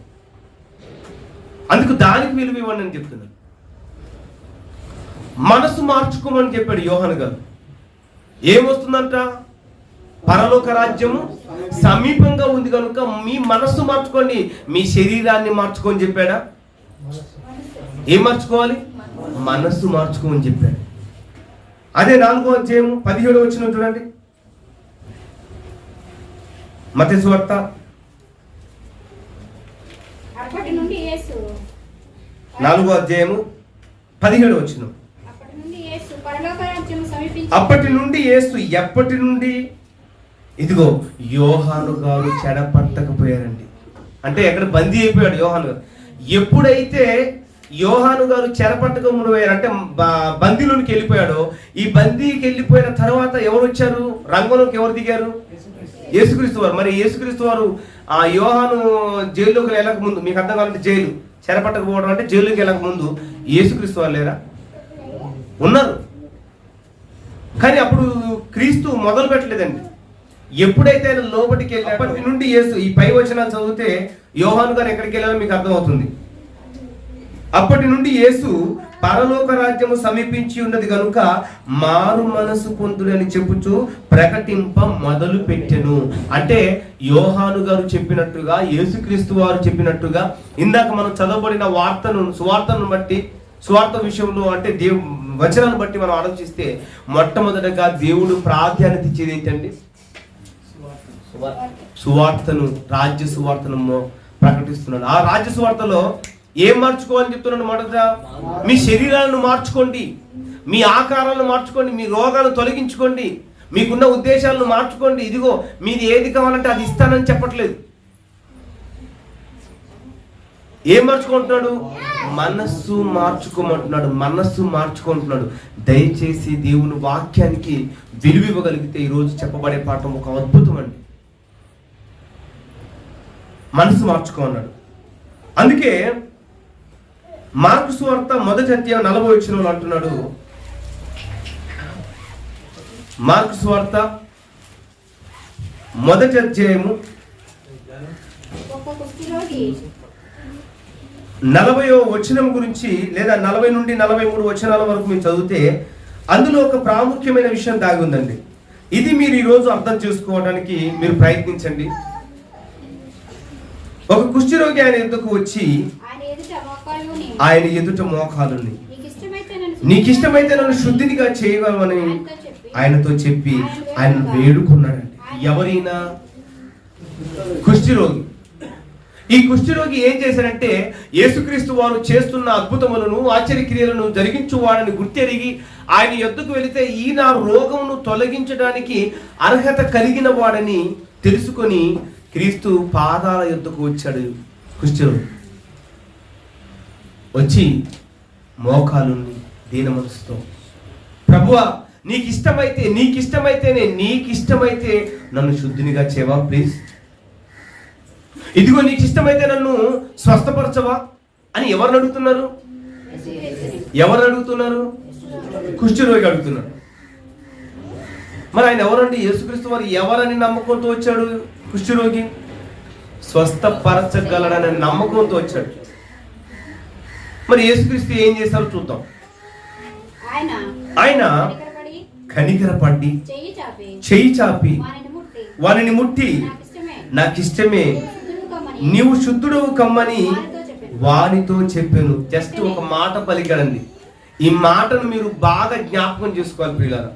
అందుకు దానికి విలువ ఇవ్వండి అని చెప్తున్నాను. మనసు మార్చుకోమని చెప్పాడు యోహాను గారు. ఏమొస్తుందంట? పరలోక రాజ్యము సమీపంగా ఉంది కనుక మీ మనస్సు మార్చుకోండి, మీ శరీరాన్ని మార్చుకోని చెప్పాడా? ఏం మార్చుకోవాలి? మనస్సు మార్చుకోమని చెప్పాడు. అదే 4వ అధ్యాయం 17వ వచనం చూడండి. మత్తయి సువార్త 4వ అధ్యాయము 17వ వచనం. అప్పటి నుండి యేసు ఎప్పటి నుండి? ఇదిగో యోహాను గారు చెడపట్టకపోయారండి. అంటే ఎక్కడ బందీ అయిపోయాడు యోహాను గారు. ఎప్పుడైతే యోహాను గారు చెరపట్టకపోయారు అంటే బందీలోనికి వెళ్ళిపోయాడో, ఈ బందీకి వెళ్ళిపోయిన తర్వాత ఎవరు వచ్చారు రంగంలోకి? ఎవరు దిగారు? యేసుక్రీస్తు వారు. మరి యేసుక్రీస్తు వారు ఆ యోహాను జైల్లోకి వెళ్ళక ముందు, మీకు అర్థం కావాలంటే జైలు చెరపట్టకపోవడం అంటే జైలుకి వెళ్ళక ముందు యేసుక్రీస్తు వారు లేరా? ఉన్నారు. కానీ అప్పుడు క్రీస్తు మొదలు పెట్టలేదండి. ఎప్పుడైతే ఆయన లోపలికి వెళ్ళి అప్పటి నుండి యేసు, ఈ పై వచనాలు చదివితే యోహాను గారు ఎక్కడికి వెళ్ళాలో మీకు అర్థమవుతుంది. అప్పటి నుండి యేసు పరలోక రాజ్యము సమీపించి ఉన్నది కనుక మారు మనసు పొందుడని చెప్పుచూ ప్రకటింప మొదలు పెట్టెను. అంటే యోహాను గారు చెప్పినట్టుగా, యేసుక్రీస్తు వారు చెప్పినట్టుగా, ఇందాక మనం చదవబడిన సువార్తను బట్టి, సువార్త విషయంలో అంటే వచనాన్ని బట్టి మనం ఆలోచిస్తే మొట్టమొదటిగా దేవుడు ప్రాధాన్యత ఇచ్చేది ఏంటండి? సువార్తను, రాజ్య సువార్తను ప్రకటిస్తున్నాడు. ఆ రాజ్య సువార్తలో ఏం మార్చుకోవాలని చెప్తున్నాడు? మొదట మీ శరీరాలను మార్చుకోండి, మీ ఆకారాలను మార్చుకోండి, మీ రోగాలను తొలగించుకోండి, మీకున్న ఉద్దేశాలను మార్చుకోండి. ఇదిగో మీది ఏది కావాలంటే అది ఇస్తానని చెప్పట్లేదు. ఏం మార్చుకుంటున్నాడు? మనస్సు మార్చుకోమంటున్నాడు. మనస్సు మార్చుకుంటున్నాడు. దయచేసి దేవుని వాక్యానికి విలువ ఇవ్వగలిగితే ఈరోజు చెప్పబడే పాఠం ఒక అద్భుతం అండి. మనసు మార్చుకోమన్నాడు. అందుకే మార్కు సువార్త 1వ అధ్యాయం 40వ వచనంలో అంటున్నాడు. మార్కు సువార్త 1వ అధ్యాయము 40వ వచనం గురించి, లేదా 40 నుండి 43 వచనాల వరకు మీరు చదివితే అందులో ఒక ప్రాముఖ్యమైన విషయం దాగి ఉందండి. ఇది మీరు ఈరోజు అర్థం చేసుకోవడానికి మీరు ప్రయత్నించండి. ఒక కుష్ఠరోగి ఆయన ఎదుటకు వచ్చి ఆయన ఎదుట మోకాలుని, నీకు ఇష్టమైతే నన్ను శుద్ధినిగా చేయగలవని ఆయనతో చెప్పి ఆయన వేడుకున్నాడండి. ఎవరైనా కుష్ఠరోగి. ఈ కుష్ఠరోగి ఏం చేశాడంటే యేసుక్రీస్తు వారు చేస్తున్న అద్భుతములను ఆశ్చర్యక్రియలను జరిగించువాడని గుర్తెరిగి ఆయన యొద్దకు వెళితే ఈయన రోగమును తొలగించడానికి అర్హత కలిగిన వాడని తెలుసుకొని క్రీస్తు పాదాల యొద్దకు వచ్చాడు. కుష్ఠరోగి వచ్చి మోకాలుని దీన మనసుతో, ప్రభువా నీకు ఇష్టమైతే నన్ను శుద్ధినిగా చేయవా ప్లీజ్, ఇదిగో నీకు ఇష్టమైతే నన్ను స్వస్థపరచవా అని ఎవరిని అడుగుతున్నారు? కుష్ఠరోగి అడుగుతున్నాడు. మరి ఆయన ఎవరండి? యేసుక్రీస్తు వారు ఎవరని నమ్మకంతో వచ్చాడు? కుష్ఠరోగి స్వస్థపరచగలడనే నమ్మకంతో వచ్చాడు. మరి యేసుక్రీస్తు ఏం చేశారో చూద్దాం. ఆయన కనికరపడి చెయ్యి చాపి వారిని ముట్టి నాకిష్టమే నీవు శుద్ధుడవు కమ్మని వారితో చెప్పాను. జస్ట్ ఒక మాట పలికాడండి. ఈ మాటను మీరు బాగా జ్ఞాపకం చేసుకోవాలి ప్రియులారా,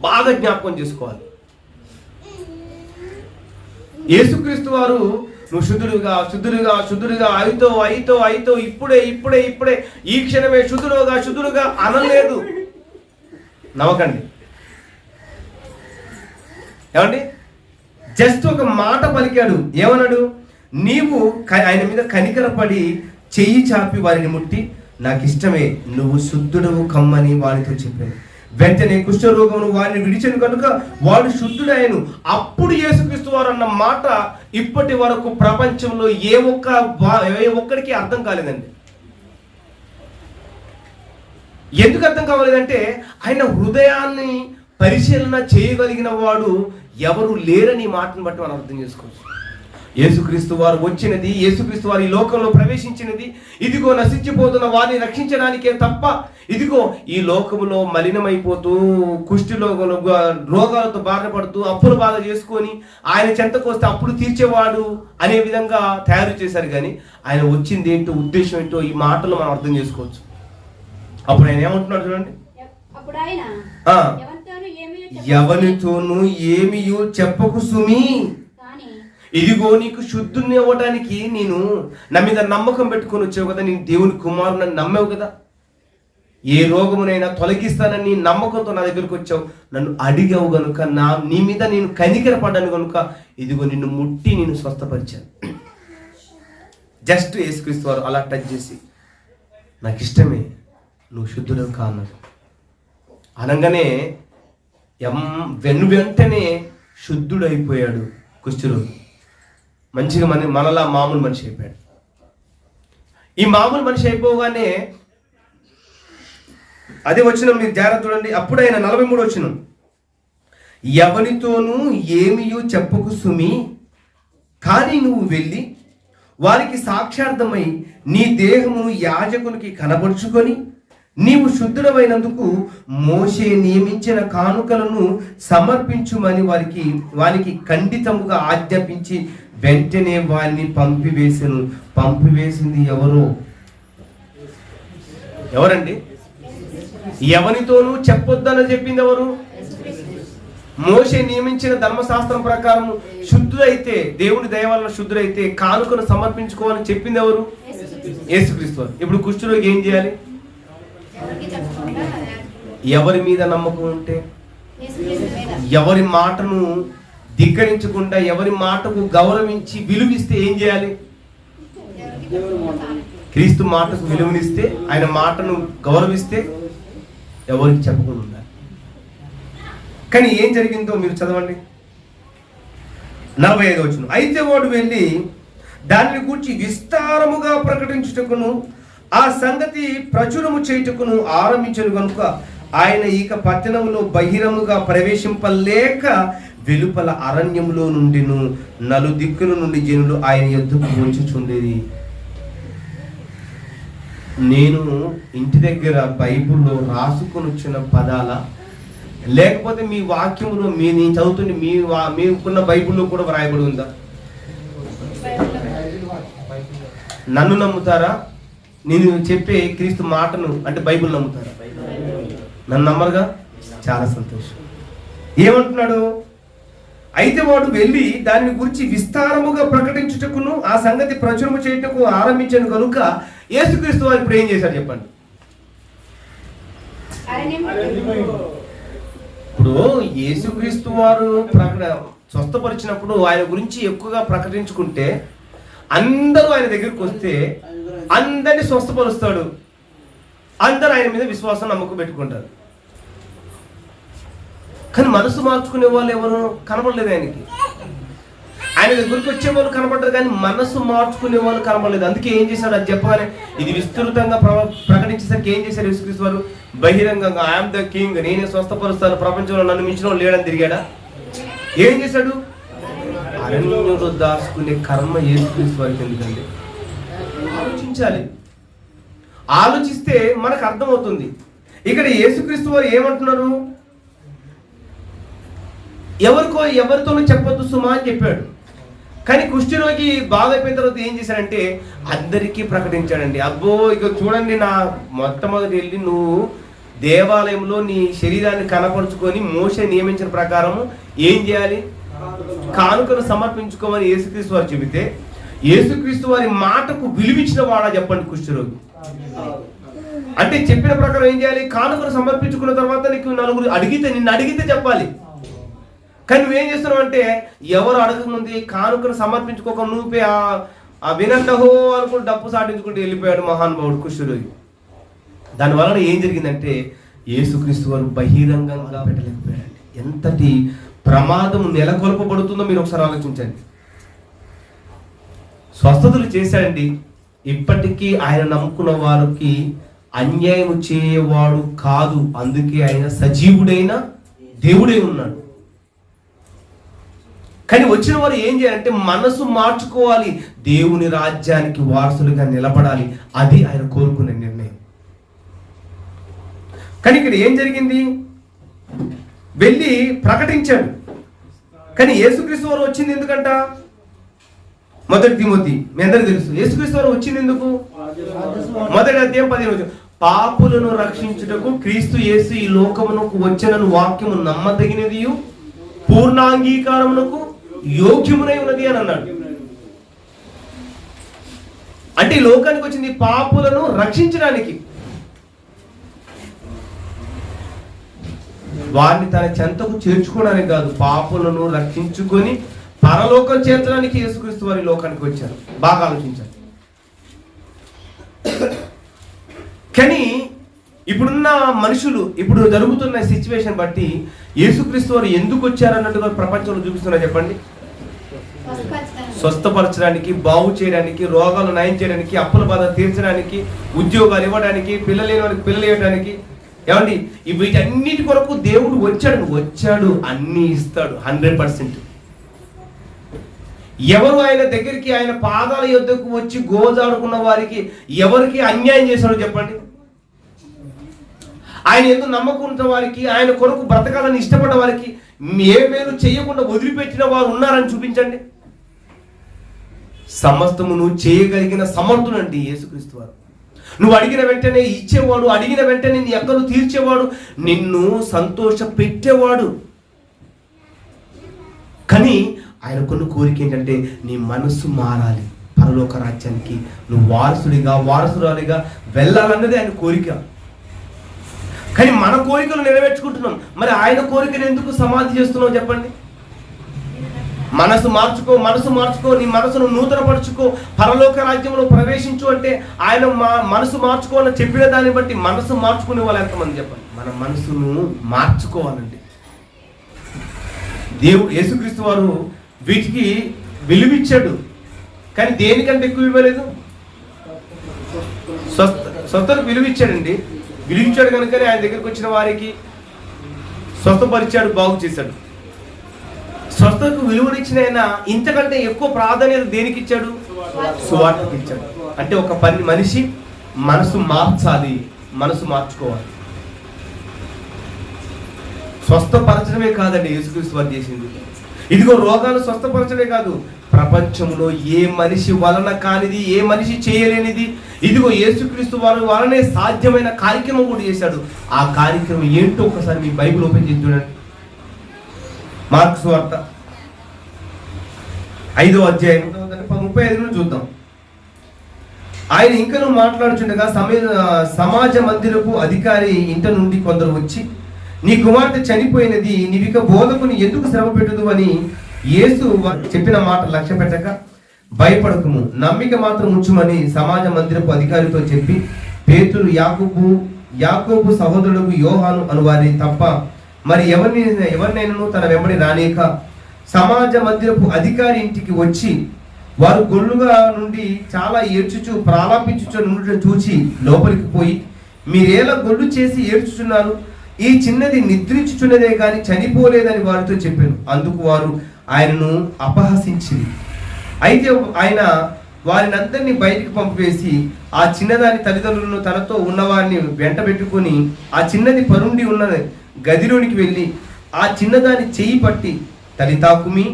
బాగా జ్ఞాపకం చేసుకోవాలి. యేసుక్రీస్తు వారు నువ్వు శుద్ధులుగా అయితో ఇప్పుడే ఈ క్షణమే శుద్ధులుగా అనలేదు. నమ్మకండి. ఏమండి? జస్ట్ ఒక మాట పలికాడు. ఏమన్నాడు? నీవు ఆయన మీద కనికరపడి చెయ్యి చాపి వారిని ముట్టి నాకు ఇష్టమే నువ్వు శుద్ధుడవు కమ్మని వారితో చెప్పాను. వెంటనే కుష్ఠరోగమును వారిని విడిచెను కనుక వాడు శుద్ధుడయ్యను. అప్పుడు యేసుక్రీస్తు వారు అన్న మాట ఇప్పటి వరకు ప్రపంచంలో ఏ ఒక్కడికి అర్థం కాలేదండి. ఎందుకు అర్థం కావాలంటే ఆయన హృదయాన్ని పరిశీలన చేయగలిగిన వాడు ఎవరు లేరని మాటను బట్టి మనం అర్థం చేసుకోవచ్చు. యేసుక్రీస్తు వారు వచ్చినది, యేసుక్రీస్తు వారు ఈ లోకంలో ప్రవేశించినది ఇదిగో నశించిపోతున్న వారిని రక్షించడానికే తప్ప ఇదిగో ఈ లోకములో మలినమైపోతూ రోగాలతో బాధపడుతూ అప్పులు బాధ చేసుకొని ఆయన చెంతకు వస్తే అప్పుడు తీర్చేవాడు అనే విధంగా తయారు చేశారు. కానీ ఆయన వచ్చింది ఏంటో, ఉద్దేశం ఏంటో ఈ మాటలు మనం అర్థం చేసుకోవచ్చు. అప్పుడు ఆయన ఏమంటున్నాడు చూడండి, ఎవరితోనూ ఏమియో చెప్పకు సుమి, ఇదిగో నీకు శుద్ధుని ఇవ్వడానికి నేను నా మీద నమ్మకం పెట్టుకొని వచ్చావు కదా, నేను దేవుని కుమారుని నమ్మావు కదా, ఏ రోగమునైనా తొలగిస్తానని నమ్మకంతో నా దగ్గరకు వచ్చావు, నన్ను అడిగావు కనుక నీ మీద నేను కనికరపడ్డాను కనుక ఇదిగో నిన్ను ముట్టి నేను స్వస్థపరిచాను. జస్ట్ యేసుక్రీస్తు వారు అలా టచ్ చేసి నాకు ఇష్టమే నువ్వు శుద్ధుడు కాన్నాడు అనగానే వెంటనే శుద్ధుడైపోయాడు కుష్ఠరోగి. మంచిగా మనలా మామూలు మనిషి అయిపోయాడు. ఈ మామూలు మనిషి అయిపోగానే అదే వచనం మీరు జాగ్రత్త చూడండి. అప్పుడు ఆయన 43 వచనం, ఎవరితోనూ ఏమియో చెప్పకు సుమి, కానీ నువ్వు వెళ్ళి వారికి సాక్షార్థమై నీ దేహమును యాజకునికి కనబరుచుకొని నీవు శుద్ధుడమైనందుకు మోషే నియమించిన కానుకలను సమర్పించుమని వారికి ఖండితముగా ఆజ్ఞాపించి వెంటనే వారిని పంపివేసెను. పంపివేసింది ఎవరండి? ఎవరితోనూ చెప్పొద్దని చెప్పింది ఎవరు? మోషే నియమించిన ధర్మశాస్త్రం ప్రకారం శుద్ధుడైతే, దేవుని దయ వలన శుద్ధుడైతే కానుకను సమర్పించుకోవాలని చెప్పింది ఎవరు? యేసుక్రీస్తు. ఇప్పుడు కుష్ఠరోగి ఏం చేయాలి? ఎవరి మీద నమ్మకం ఉంటే, ఎవరి మాటను ధిక్కరించకుండా ఎవరి మాటకు గౌరవించి విలువిస్తే ఏం చేయాలి? క్రీస్తు మాటకు విలువనిస్తే, ఆయన మాటను గౌరవిస్తే ఎవరికి చెప్పకుండా ఉండాలి. కానీ ఏం జరిగిందో మీరు చదవండి. 45 వచనం, అయితే వాడు వెళ్ళి దానిని గూర్చి విస్తారముగా ప్రకటించుటకును ఆ సంగతి ప్రచురము చేయుటకును ఆరంభించను కనుక ఆయన ఇక పట్టణములో బహిరముగా ప్రవేశింపలేక వెలుపల అరణ్యములో నుండిను నలుదిక్కుల నుండి జనులు ఆయన యొద్దకు వచ్చుచుండేది. నేను ఇంటి దగ్గర బైబిల్లో రాసుకొని వచ్చిన పదాల, లేకపోతే మీ వాక్యములో నేను చదువుతుంటే మీకున్న బైబిల్లో కూడా వ్రాయబడి ఉందా? నన్ను నమ్ముతారా? నేను చెప్పే క్రీస్తు మాటను అంటే బైబిల్ నమ్ముతారా? నన్ను నమ్మరుగా. చాలా సంతోషం. ఏమంటున్నాడు? అయితే వాడు వెళ్ళి దాని గురించి విస్తారముగా ప్రకటించుటకును ఆ సంగతి ప్రచురము చేయుటకు ఆరంభించను కనుక యేసుక్రీస్తు వారు ఇప్పుడు ఏం చేశాడు చెప్పండి? ఇప్పుడు యేసుక్రీస్తు వారు స్వస్థపరిచినప్పుడు ఆయన గురించి ఎక్కువగా ప్రకటించుకుంటే అందరూ ఆయన దగ్గరికి వస్తే అందరినీ స్వస్థపరుస్తాడు, అందరూ ఆయన మీద విశ్వాసం నమ్మకం పెట్టుకుంటారు. కానీ మనసు మార్చుకునే వాళ్ళు ఎవరు కనపడలేదు ఆయనకి. ఆయన దగ్గరికి వచ్చే వాళ్ళు కనపడ్డారు కానీ మనసు మార్చుకునే వాళ్ళు కనపడలేదు. అందుకే ఏం చేశాడు? అది చెప్పగానే ఇది విస్తృతంగా ప్రకటించేసరికి ఏం చేశారు యేసుక్రీస్తు వారు? బహిరంగంగా ఐఎమ్ ద కింగ్, నేనే స్వస్థపరుస్తాను, ప్రపంచంలో నన్ను మించిన వాళ్ళు లేడని తిరిగాడా? ఏం చేశాడు? అరణ్యంలో దాచుకునే కర్మ యేసుక్రీస్తు వారికి ఎందుకండి? ఆలోచించాలి. ఆలోచిస్తే మనకు అర్థమవుతుంది. ఇక్కడ యేసుక్రీస్తు వారు ఏమంటున్నారు? ఎవరితోనూ చెప్పొద్దు సుమా అని చెప్పాడు. కానీ కుష్ఠరోగి బాగైపోయిన తర్వాత ఏం చేశాడంటే అందరికీ ప్రకటించాడండి. అబ్బో ఇక చూడండి, నా మొట్టమొదటి వెళ్ళి నువ్వు దేవాలయంలో నీ శరీరాన్ని కనపరుచుకొని మోషే నియమించిన ప్రకారం ఏం చేయాలి? కానుకను సమర్పించుకోమని యేసుక్రీస్తు వారు చెబితే యేసుక్రీస్తు వారి మాటకు విలువించిన వాడా చెప్పండి కుష్ఠరోగి? అంటే చెప్పిన ప్రకారం ఏం చేయాలి? కానుకను సమర్పించుకున్న తర్వాత నీకు నలుగురు నిన్ను అడిగితే చెప్పాలి. కానీ నువ్వేం చేస్తున్నావు అంటే ఎవరు అడగకముందు కానుకను సమర్పించుకోక నువ్వే ఆ వినండహో అనుకుని డబ్బు సాటించుకుంటూ వెళ్ళిపోయాడు మహానుభావుడు కుష్ఠరోగి. దానివల్ల ఏం జరిగిందంటే యేసుక్రీస్తు వారు బహిరంగంగా పెట్టలేకపోయాడు. ఎంతటి ప్రమాదం నెలకొల్పబడుతుందో మీరు ఒకసారి ఆలోచించండి. స్వస్థతలు చేశాడండి. ఇప్పటికీ ఆయన నమ్ముకున్న వారికి అన్యాయం చేయవాడు కాదు. అందుకే ఆయన సజీవుడైన దేవుడే ఉన్నాడు. కానీ వచ్చిన వారు ఏం చేయాలంటే మనసు మార్చుకోవాలి, దేవుని రాజ్యానికి వారసులుగా నిలబడాలి. అది ఆయన కోరుకునే నిర్ణయం. కానీ ఇక్కడ ఏం జరిగింది? వెళ్ళి ప్రకటించాడు. కానీ యేసుక్రీస్తు వారు వచ్చింది ఎందుకంట? మొదటి తిమోతి మీ అందరికీ తెలుసు. యేసుక్రీస్తు వారు వచ్చింది ఎందుకు? మొదటి అధ్యాయం 15 పాపులను రక్షించుటకు క్రీస్తు యేసు ఈ లోకమునకు వచ్చినను వాక్యము నమ్మదగినది పూర్ణాంగీకారమునకు యోగ్యమునై ఉన్నది అని అన్నాడు. అంటే ఈ లోకానికి వచ్చింది పాపులను రక్షించడానికి, వారిని తన చెంతకు చేర్చుకోవడానికి కాదు, పాపులను రక్షించుకొని పరలోకం చేర్చడానికి యేసుక్రీస్తు వారి లోకానికి వచ్చారు. బాగా ఆలోచించారు. కానీ ఇప్పుడున్న మనుషులు, ఇప్పుడు జరుగుతున్న సిచ్యువేషన్ బట్టి యేసుక్రీస్తు వారు ఎందుకు వచ్చారన్నట్టుగా ప్రపంచంలో చూపిస్తున్నారు చెప్పండి? స్వస్థపరచడానికి, బాగు చేయడానికి, రోగాలు నయం చేయడానికి, అప్పుల బాధ తీర్చడానికి, ఉద్యోగాలు ఇవ్వడానికి, పిల్లలు లేని వారికి పిల్లలు ఇవ్వడానికి. ఏమండి, వీటన్నిటి కొరకు దేవుడు వచ్చాడు, అన్ని ఇస్తాడు 100%. ఎవరు ఆయన దగ్గరికి, ఆయన పాదాల యొద్దకు వచ్చి గోజాడుకున్న వారికి ఎవరికి అన్యాయం చేశాడో చెప్పండి? ఆయన ఎందుకు నమ్మకం ఉన్న వారికి, ఆయన కొరకు బ్రతకాలని ఇష్టపడ్డ వారికి ఏ మేలు చేయకుండా వదిలిపెట్టిన వారు ఉన్నారని చూపించండి. సమస్తము నువ్వు చేయగలిగిన సమర్థుడండి యేసుక్రీస్తు వారు. నువ్వు అడిగిన వెంటనే ఇచ్చేవాడు, అడిగిన వెంటనే నీ ఎక్కలు తీర్చేవాడు, నిన్ను సంతోష పెట్టేవాడు. కానీ ఆయన కొన్ని కోరిక ఏంటంటే నీ మనసు మారాలి, పరలోక రాజ్యానికి నువ్వు వారసురాలిగా వెళ్ళాలన్నది ఆయన కోరిక. కానీ మన కోరికలు నెరవేర్చుకుంటున్నాం, మరి ఆయన కోరికను ఎందుకు సమాధి చేస్తున్నావు చెప్పండి? మనసు మార్చుకో, నీ మనసును నూతనపరుచుకో, పరలోక రాజ్యంలో ప్రవేశించు అంటే ఆయన మనసు మార్చుకో అని చెప్పిన దాన్ని బట్టి మనసు మార్చుకునే వాళ్ళు ఎంతమంది చెప్పండి? మన మనసును మార్చుకోవాలండి. దేవుడు యేసుక్రీస్తు వారు వీటికి విలువిచ్చాడు, కానీ దేనికంటే ఎక్కువ ఇవ్వలేదు. స్వస్థతకు విలువిచ్చాడండి. విలువించాడు కనుకనే ఆయన దగ్గరికి వచ్చిన వారికి స్వస్థపరిచాడు, బాగు చేశాడు. స్వస్థతకు విలువనిచ్చిన ఆయన ఇంతకంటే ఎక్కువ ప్రాధాన్యత దేనికి ఇచ్చాడు? సువార్తకు ఇచ్చాడు. అంటే ఒక మనిషి మనసు మార్చాలి, మనసు మార్చుకోవాలి. స్వస్థపరచడమే కాదండి యేసుక్రీస్తు వారు చేసింది. ఇదిగో రోగాలు స్వస్థపరచడమే కాదు, ప్రపంచంలో ఏ మనిషి వలన కానిది, ఏ మనిషి చేయలేనిది, ఇదిగో యేసుక్రీస్తు వారి వలనే సాధ్యమైన కార్యక్రమం కూడా చేశాడు. ఆ కార్యక్రమం ఏంటో ఒకసారి మీ బైబిల్ ఓపెన్ చేసి చూడండి. మార్కు సువార్త 5వ అధ్యాయం 35 చూద్దాం. ఆయన ఇంకనూ మాట్లాడుచుండగా సమాజ మందిరపు అధికారి ఇంట నుండి కొందరు వచ్చి, నీ కుమార్తె చనిపోయినది, నీవిక బోధకుని ఎందుకు శ్రమ పెట్టుదు అని యేసు చెప్పిన మాట లక్ష్య పెట్టక, భయపడకుము, నమ్మిక మాత్రం ఉంచుమని సమాజ మందిరపు అధికారితో చెప్పి, పేతురు, యాకోబు సహోదరుడు యోహాను అను వారి తప్ప మరి ఎవరినైనా తన వెంబడి రానేక సమాజ మందిరపు అధికారి ఇంటికి వచ్చి, వారు గొల్లుగా నుండి చాలా ఏడ్చుచు ప్రాలాపించుచు నుండి చూచి లోపలికి పోయి, మీరేలా గొల్లు చేసి ఏడ్చుచున్నారు? ఈ చిన్నది నిద్రించుచున్నదే కానీ చనిపోలేదని వారితో చెప్పాను. అందుకు వారు ఆయనను అపహసించింది. అయితే ఆయన వారిని అందరినీ బయటికి పంపివేసి ఆ చిన్నదాని తల్లిదండ్రులను తనతో ఉన్నవారిని వెంట పెట్టుకొని ఆ చిన్నది పరుండి ఉన్న గదిలోనికి వెళ్ళి ఆ చిన్నదాని చెయ్యి పట్టి, తలితాకుమి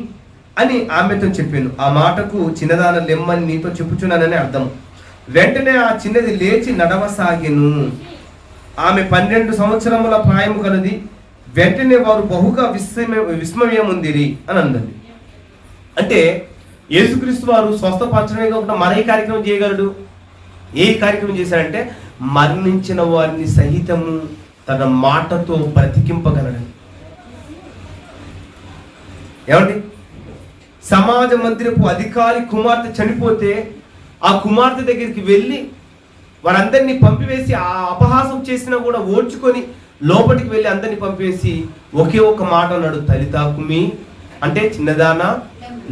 అని ఆమెతో చెప్పాను. ఆ మాటకు చిన్నదాన లెమ్మని నీతో చెప్పుచున్నానని అర్థం. వెంటనే ఆ చిన్నది లేచి నడవసాగెను. ఆమె 12 సంవత్సరముల ప్రాయము కలది. వెంటనే వారు బహుగా విస్మయముందిరి అని అన్నది. అంటే యేసుక్రీస్తు వారు స్వస్థపరచడమే కాకుండా మరే కార్యక్రమం చేయగలడు. ఏ కార్యక్రమం చేశాడంటే మరణించిన వారిని సహితము తన మాటతో బ్రతికింపగలడు. ఏమండి, సమాజ మందిరపు అధికారి కుమార్తె చనిపోతే ఆ కుమార్తె దగ్గరికి వెళ్ళి వారందరినీ పంపివేసి, ఆ అపహాసం చేసినా కూడా ఓడ్చుకొని లోపలికి వెళ్ళి అందరినీ పంపివేసి ఒకే ఒక మాట అన్నాడు, తలితాకుమి, అంటే చిన్నదానా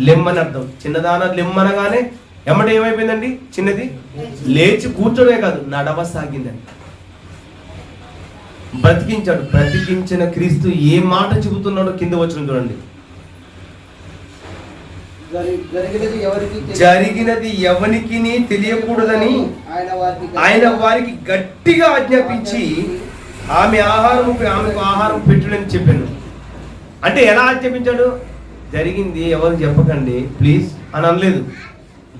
లెమ్మని అర్థం. చిన్నదానా లెమ్మనగానే ఎమ్మట ఏమైపోయిందండి? చిన్నది లేచి కూర్చోనే కాదు, నడవసాగిందండి. బ్రతికించాడు. బ్రతికించిన క్రీస్తు ఏ మాట చెబుతున్నాడో కింద వచ్చిన చూడండి. జరిగినది ఎవరికి తెలియకూడదని ఆయన వారికి గట్టిగా ఆజ్ఞాపించి ఆమెకు ఆహారం పెట్టుడని చెప్పాను. అంటే ఎలా ఆజ్ఞాపించాడు? జరిగింది ఎవరు చెప్పకండి ప్లీజ్ అని అనలేదు,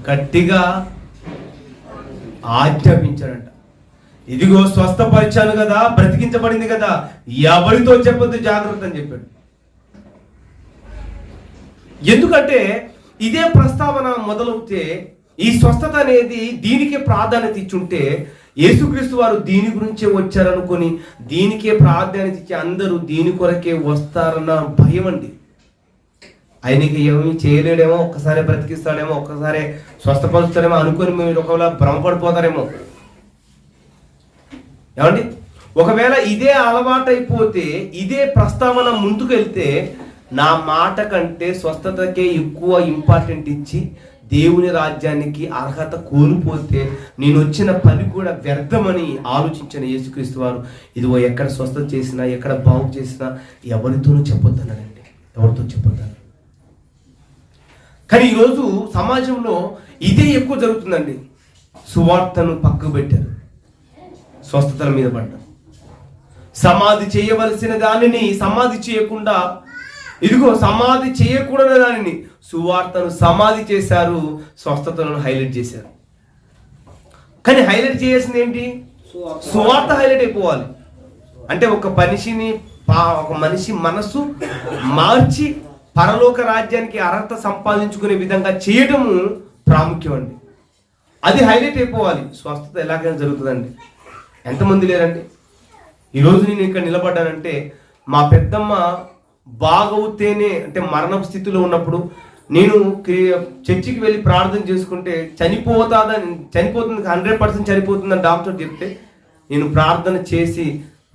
గట్టిగా ఆజ్ఞాపించాడంట. ఇదిగో స్వస్థపరిచాను కదా, బ్రతికించబడింది కదా, ఎవరితో చెప్పొద్దు, జాగ్రత్త అని చెప్పాడు. ఎందుకంటే ఇదే ప్రస్తావన మొదలవుతే ఈ స్వస్థత అనేది దీనికే ప్రాధాన్యత ఇచ్చుంటే, యేసుక్రీస్తు వారు దీని గురించే వచ్చారనుకొని దీనికే ప్రాధాన్యత ఇచ్చి అందరూ దీని కొరకే వస్తారన్న భయం అండి. ఆయనకి ఏమీ చేయలేడేమో, ఒక్కసారి బ్రతికిస్తాడేమో, ఒక్కసారి స్వస్థపరుస్తాడేమో అనుకొని మీరు ఒకవేళ భ్రమపడిపోతారేమో. ఏమండి, ఒకవేళ ఇదే అలవాటైపోతే, ఇదే ప్రస్తావన ముందుకు వెళ్తే, నా మాట కంటే స్వస్థతకే ఎక్కువ ఇంపార్టెంట్ ఇచ్చి దేవుని రాజ్యానికి అర్హత కోల్పోతే నేను వచ్చిన పని కూడా వ్యర్థమని ఆలోచించిన యేసుక్రీస్తు వారు ఇదిగో ఎక్కడ స్వస్థత చేసినా, ఎక్కడ బాగు చేసినా ఎవరితోనూ చెప్పొద్దన్నారండి. ఎవరితో చెప్పొద్దన్నారు. కానీ ఈరోజు సమాజంలో ఇదే ఎక్కువ జరుగుతుందండి. సువార్తను పక్కకు పెట్టారు, స్వస్థతల మీద పడ్డారు. సమాధి చేయవలసిన దానిని సమాధి చేయకుండా, ఇదిగో సమాధి చేయకూడని దానిని, సువార్తను సమాధి చేశారు, స్వస్థతలను హైలైట్ చేశారు. కానీ హైలైట్ చేయాల్సింది ఏంటి? సువార్త హైలైట్ అయిపోవాలి. అంటే ఒక మనిషి మనసు మార్చి పరలోక రాజ్యానికి అర్హత సంపాదించుకునే విధంగా చేయటము ప్రాముఖ్యం అండి. అది హైలైట్ అయిపోవాలి. స్వస్థత ఎలాగైనా జరుగుతుందండి. ఎంతమంది లేరండి? ఈరోజు నేను ఇక్కడ నిలబడ్డానంటే మా పెద్దమ్మ బాగవుతేనే, అంటే మరణం స్థితిలో ఉన్నప్పుడు నేను చర్చికి వెళ్ళి ప్రార్థన చేసుకుంటే చనిపోతుంది 100% చనిపోతుందని డాక్టర్ చెప్తే నేను ప్రార్థన చేసి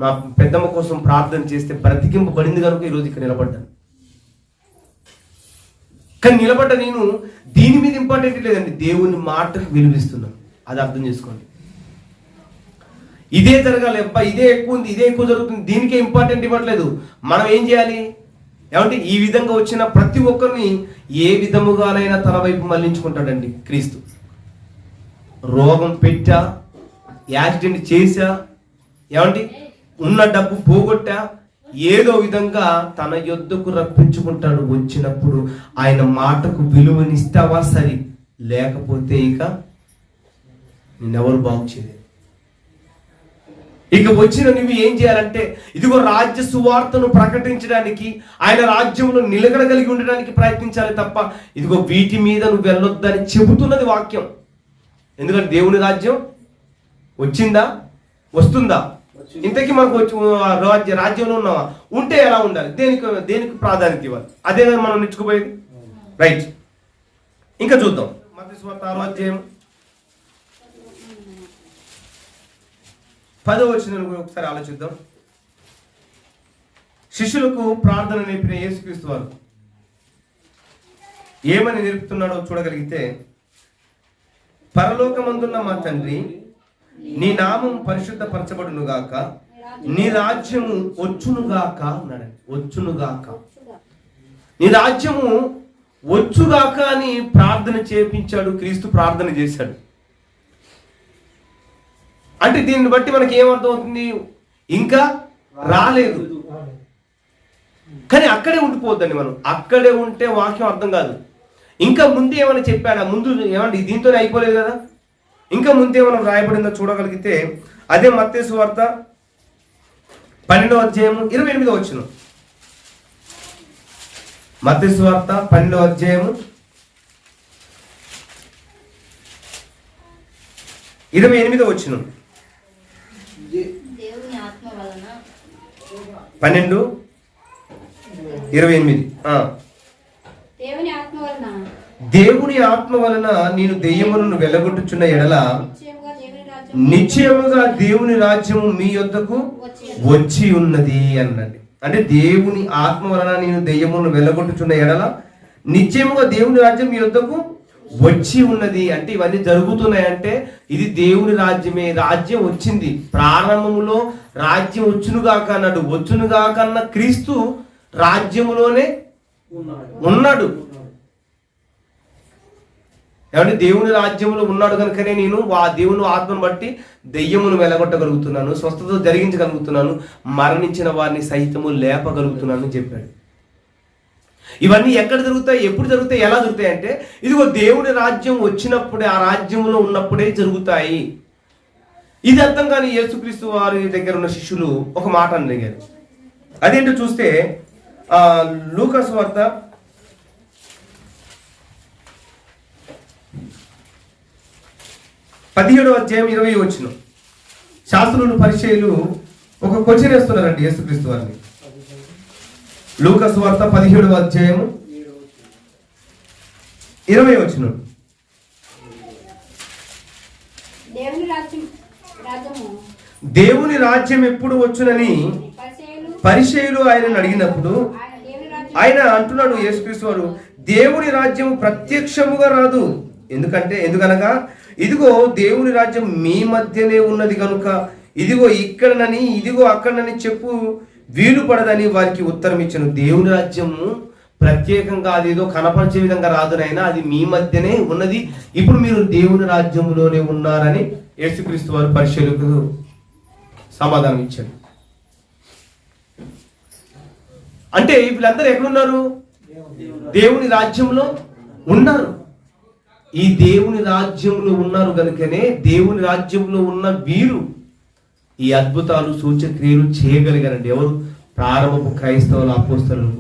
మా పెద్దమ్మ కోసం ప్రార్థన చేస్తే బ్రతికింపబడింది కనుక ఈరోజు ఇక్కడ నిలబడ్డాను. కానీ నిలబడ్డ నేను దీని మీద ఇంపార్టెంట్ లేదండి, దేవుని మాటకు విలువిస్తున్నాను. అది అర్థం చేసుకోండి. ఇదే జరగాలి, ఇదే ఎక్కువ ఉంది, ఇదే ఎక్కువ జరుగుతుంది, దీనికే ఇంపార్టెంట్ ఇవ్వట్లేదు. మనం ఏం చేయాలి? ఏమంటే ఈ విధంగా వచ్చిన ప్రతి ఒక్కరిని ఏ విధముగానైనా తన వైపు మళ్లించుకుంటాడండి క్రీస్తు. రోగం పెట్టా, యాక్సిడెంట్ చేశా, ఏమంటే ఉన్న డబ్బు పోగొట్టా, ఏదో విధంగా తన యొద్దకు రప్పించుకుంటాడు. వచ్చినప్పుడు ఆయన మాటకు విలువనిస్తావా సరి, లేకపోతే ఇక నిన్నెవరు బాగు చేయలేదు. ఇక వచ్చిన నువ్వు ఏం చేయాలంటే, ఇదిగో రాజ్య సువార్తను ప్రకటించడానికి, ఆయన రాజ్యంలో నిలకడగలిగి ఉండడానికి ప్రయత్నించాలి తప్ప ఇదిగో వీటి మీద నువ్వు వెళ్ళొద్దని చెబుతున్నది వాక్యం. ఎందుకంటే దేవుని రాజ్యం వచ్చిందా, వస్తుందా? ఇంతకీ మనకు రాజ్యంలో ఉన్నావా? ఉంటే ఎలా ఉండాలి, దేనికి ప్రాధాన్యత ఇవ్వాలి, అదే మనం నేర్చుకుపోయేది. రైట్, ఇంకా చూద్దాం. మత్తయి సువార్త 6వ అధ్యాయం 10వ వచనం ఒకసారి ఆలోచిద్దాం. శిష్యులకు ప్రార్థన నేర్పిన యేసుక్రీస్తు వారు ఏమని నేర్పుతున్నాడో చూడగలిగితే, పరలోకమందున్న మా తండ్రి, నీ నామం పరిశుద్ధపరచబడునుగాక, నీ రాజ్యము వచ్చునుగాక అన్నాడండి. వచ్చునుగాక, నీ రాజ్యము వచ్చుగాక అని ప్రార్థన చేపించాడు. క్రీస్తు ప్రార్థన చేశాడు. అంటే దీన్ని బట్టి మనకి ఏమర్థం అవుతుంది? ఇంకా రాలేదు, కానీ అక్కడే ఉండిపోద్దండి. మనం అక్కడే ఉంటే వాక్యం అర్థం కాదు. ఇంకా ముందు ఏమైనా చెప్పాడా? ముందు ఏమంటే దీంతోనే అయిపోలేదు కదా, ఇంకా ముందే మనం రాయబడిందో చూడగలిగితే, అదే మత్తయి సువార్త 12వ అధ్యాయం 28వ వచనం. మత్తయి సువార్త 12వ అధ్యాయం 28వ వచనం. 12:28. దేవుని ఆత్మ వలన నేను దెయ్యములను వెళ్ళగొట్టుచున్న ఎడల నిశ్చయముగా దేవుని రాజ్యము మీ యొద్దకు వచ్చి ఉన్నది అన్నది. అంటే దేవుని ఆత్మ వలన నేను దెయ్యములను వెళ్ళగొట్టుచున్న ఎడల నిశ్చయముగా దేవుని రాజ్యం మీ యొద్దకు వచ్చి ఉన్నది. అంటే ఇవన్నీ జరుగుతున్నాయంటే ఇది దేవుని రాజ్యమే. రాజ్యం వచ్చింది. ప్రారంభములో రాజ్యం వచ్చునుగాక అన్నాడు. వచ్చునుగాక అన్న క్రీస్తు రాజ్యములోనే ఉన్నాడు. ఏమంటే దేవుని రాజ్యంలో ఉన్నాడు కనుకనే నేను ఆ దేవుని ఆత్మను బట్టి దెయ్యమును వెలగొట్టగలుగుతున్నాను, స్వస్థత జరిగించగలుగుతున్నాను, మరణించిన వారిని సైతము లేపగలుగుతున్నాను అని చెప్పాడు. ఇవన్నీ ఎక్కడ జరుగుతాయి, ఎప్పుడు జరుగుతాయి, ఎలా జరుగుతాయి అంటే ఇదిగో దేవుని రాజ్యం వచ్చినప్పుడే, ఆ రాజ్యంలో ఉన్నప్పుడే జరుగుతాయి. ఇది అర్థం కాని యేసుక్రీస్తు వారి దగ్గర ఉన్న శిష్యులు ఒక మాట అడిగారు. అదేంటో చూస్తే లూకా సువార్త 17వ అధ్యాయం 20వ వచనం. శాస్త్రులు పరిచయులు ఒక క్వశ్చన్ వేస్తున్నారండి యేసుక్రీస్తు వారిని. లూకా సువార్త 17వ అధ్యాయం 20వ వచనం. దేవుని రాజ్యం ఎప్పుడు వచ్చునని పరిచయులు ఆయనను అడిగినప్పుడు ఆయన అంటున్నాడు యేసుక్రీస్తు వారు, దేవుని రాజ్యం ప్రత్యక్షముగా రాదు. ఎందుకనగా ఇదిగో దేవుని రాజ్యం మీ మధ్యనే ఉన్నది కనుక ఇదిగో ఇక్కడనని ఇదిగో అక్కడనని చెప్పు వీలు పడదని వారికి ఉత్తరం ఇచ్చాను. దేవుని రాజ్యము ప్రత్యేకంగా అదేదో కనపరిచే విధంగా రాదునైనా అది మీ మధ్యనే ఉన్నది. ఇప్పుడు మీరు దేవుని రాజ్యంలోనే ఉన్నారని యేసుక్రీస్తు వారు పరిచయులకు సమాధానం ఇచ్చాడు. అంటే వీళ్ళందరూ ఎక్కడున్నారు? దేవుని రాజ్యంలో ఉన్నారు. ఈ దేవుని రాజ్యంలో ఉన్నారు కనుకనే దేవుని రాజ్యంలో ఉన్న వీరు ఈ అద్భుతాలు సూచక్రియలు చేయగలిగారండి. ఎవరు? ప్రారంభపు క్రైస్తవుల అపోస్తలులు.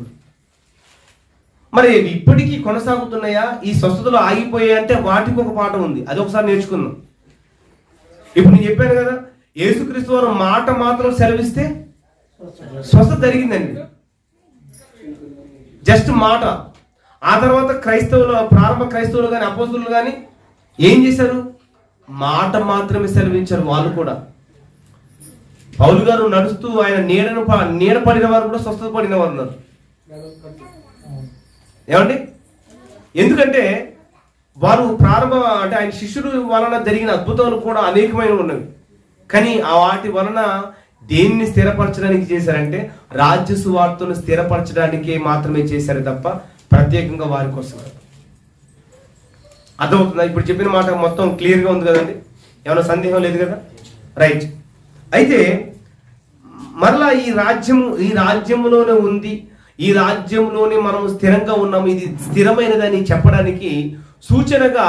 మరి ఇప్పటికీ కొనసాగుతున్నాయా? ఈ స్వస్థతలు ఆగిపోయాయి అంటే వాటికి ఒక పాఠం ఉంది, అది ఒకసారి నేర్చుకుందాం. ఇప్పుడు నేను చెప్పాను కదా, యేసుక్రీస్తు వారు మాట మాత్రం సెలవిస్తే స్వస్థత జరిగిందండి. జస్ట్ మాట. ఆ తర్వాత ప్రారంభ క్రైస్తవులు కానీ అపోస్తలులు కానీ ఏం చేశారు? మాట మాత్రమే సెలవించారు. వాళ్ళు కూడా పౌలు గారు నడుస్తూ ఆయన నీడ పడిన వారు కూడా స్వస్థత పడిన వారు ఉన్నారు. ఏమండి? ఎందుకంటే వారు అంటే ఆయన శిష్యుడు వలన జరిగిన అద్భుతాలు కూడా అనేకమైన ఉన్నవి. కానీ ఆ వాటి వలన దేన్ని స్థిరపరచడానికి చేశారంటే రాజ్య సువార్తను స్థిరపరచడానికి మాత్రమే చేశారు తప్ప ప్రత్యేకంగా వారి కోసం. అర్థమవుతుందా? ఇప్పుడు చెప్పిన మాట మొత్తం క్లియర్గా ఉంది కదండి, ఏమైనా సందేహం లేదు కదా? రైట్. అయితే మరలా ఈ రాజ్యములోనే ఉంది, ఈ రాజ్యంలోనే మనం స్థిరంగా ఉన్నాము, ఇది స్థిరమైనదని చెప్పడానికి సూచనగా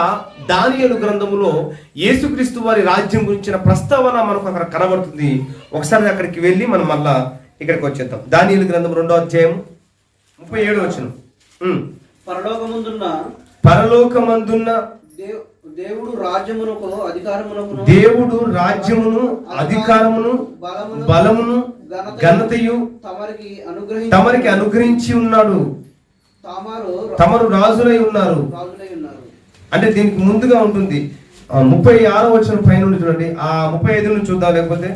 దానియేలు గ్రంథములో యేసుక్రీస్తు వారి రాజ్యం గురించిన ప్రస్తావన మనకు అక్కడ కనబడుతుంది. ఒకసారి అక్కడికి వెళ్ళి మనం మళ్ళా ఇక్కడికి వచ్చేద్దాం. దానియేలు గ్రంథం 2వ అధ్యాయం 37వ వచనం. పరలోకమందున్న దేవుడు రాజ్యమును అధికారమును బలమును ఘనతయు తమరికి అనుగ్రహించి ఉన్నాడు. తమరు రాజులై ఉన్నారు. అంటే దీనికి ముందుగా ఉంటుంది 36వ వచనం పైన చూడండి. ఆ 35 నుంచి చూద్దాం. లేకపోతే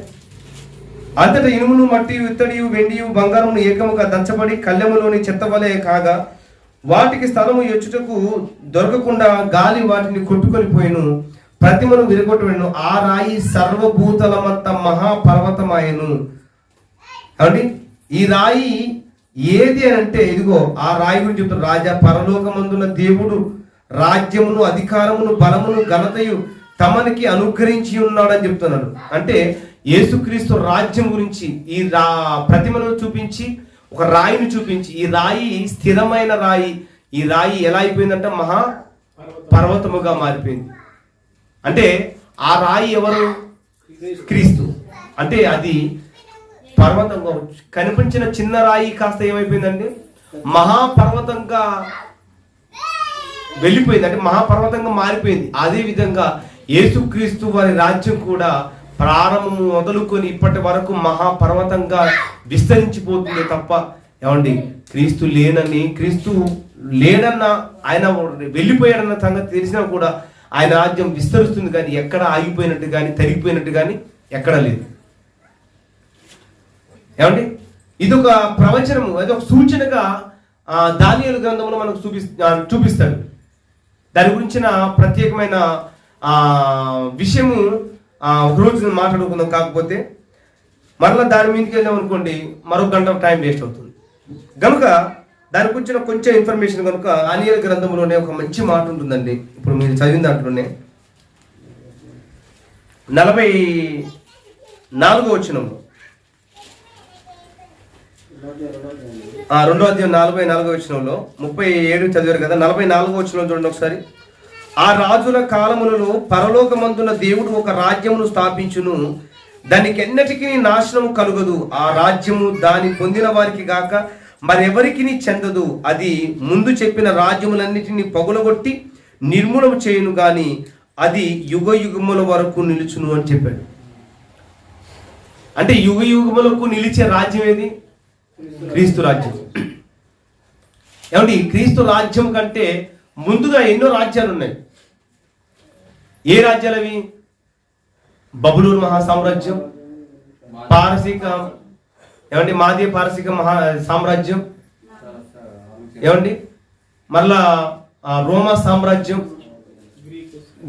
అంతటా ఇనుమును మట్టియు ఇత్తడియు వెండియు బంగారమును ఏకముగా దంచబడి కళ్ళెములోని చెత్తవలే కాగా వాటికి స్థలము ఎచ్చుటకు దొరకకుండా గాలి వాటిని కొట్టుకొని పోయిను. ప్రతిమను విరగొట్టబడిను. ఆ రాయి సర్వభూతలమంత మహాపర్వతమాయను. కాబట్టి ఈ రాయి ఏది అని అంటే ఇదిగో ఆ రాయి గురించి చెప్తారు. రాజా పరలోకమందున దేవుడు రాజ్యమును అధికారమును బలమును ఘనతయు తమనికి అనుగ్రహించి ఉన్నాడని చెప్తున్నాడు. అంటే యేసుక్రీస్తు రాజ్యం గురించి ఈ ప్రతిమను చూపించి, ఒక రాయిని చూపించి, ఈ రాయి స్థిరమైన రాయి, ఈ రాయి ఎలా అయిపోయిందంటే మహా పర్వతముగా మారిపోయింది. అంటే ఆ రాయి ఎవరు? క్రీస్తు. అంటే అది పర్వతంగా కనిపించిన చిన్న రాయి కాస్త ఏమైపోయిందండి? మహాపర్వతంగా వెళ్ళిపోయింది. అంటే మహాపర్వతంగా మారిపోయింది. అదే విధంగా యేసుక్రీస్తు వారి రాజ్యం కూడా ప్రారంభము మొదలుకొని ఇప్పటి వరకు మహాపర్వతంగా విస్తరించిపోతుంది తప్ప ఏమండి క్రీస్తు లేడన్న, ఆయన వెళ్ళిపోయాడన్న సంగతి తెలిసినా కూడా ఆయన రాజ్యం విస్తరిస్తుంది, కానీ ఎక్కడ ఆగిపోయినట్టు కానీ తరిగిపోయినట్టు కానీ ఎక్కడ లేదు. ఏమండి ఇదొక ప్రవచనము, అదొక సూచనగా దానియేలు గ్రంథంలో మనకు చూపిస్తాడు. దాని గురించిన ప్రత్యేకమైన విషయము ఒకరోజు మాట్లాడుకుందాం. కాకపోతే మరలా దాని మీదకి వెళ్ళాం అనుకోండి, మరొక గంట టైం వేస్ట్ అవుతుంది. కనుక దాని గురించిన కొంచెం ఇన్ఫర్మేషన్ కనుక దానియేలు గ్రంథంలోనే ఒక మంచి మాట ఉంటుందండి. ఇప్పుడు మీరు చదివిన దాంట్లోనే 44వ వచనంలో, 2వ అధ్యాయం 44వ వచనంలో 37 చదివారు కదా, 44వ వచనంలో చూడండి ఒకసారి. ఆ రాజుల కాలములలో పరలోకమందున దేవుడు ఒక రాజ్యమును స్థాపించును, దానికి ఎన్నటికీ నాశనం కలుగదు. ఆ రాజ్యము దాని పొందిన వారికి గాక మరెవరికి చెందదు. అది ముందు చెప్పిన రాజ్యములన్నిటినీ పగులగొట్టి నిర్మూలన చేయును గాని అది యుగ యుగముల వరకు నిలుచును అని చెప్పాడు. అంటే యుగ యుగములకు నిలిచే రాజ్యం ఏది? క్రీస్తు రాజ్యం. ఏమండి క్రీస్తు రాజ్యం కంటే ముందుగా ఎన్నో రాజ్యాలు ఉన్నాయి. ఏ రాజ్యాలు అవి? బబులూరు మహాసామ్రాజ్యం, పారసీక ఏమండి మాదీ పారసీక సామ్రాజ్యం, ఏమండి మరలా రోమా సామ్రాజ్యం,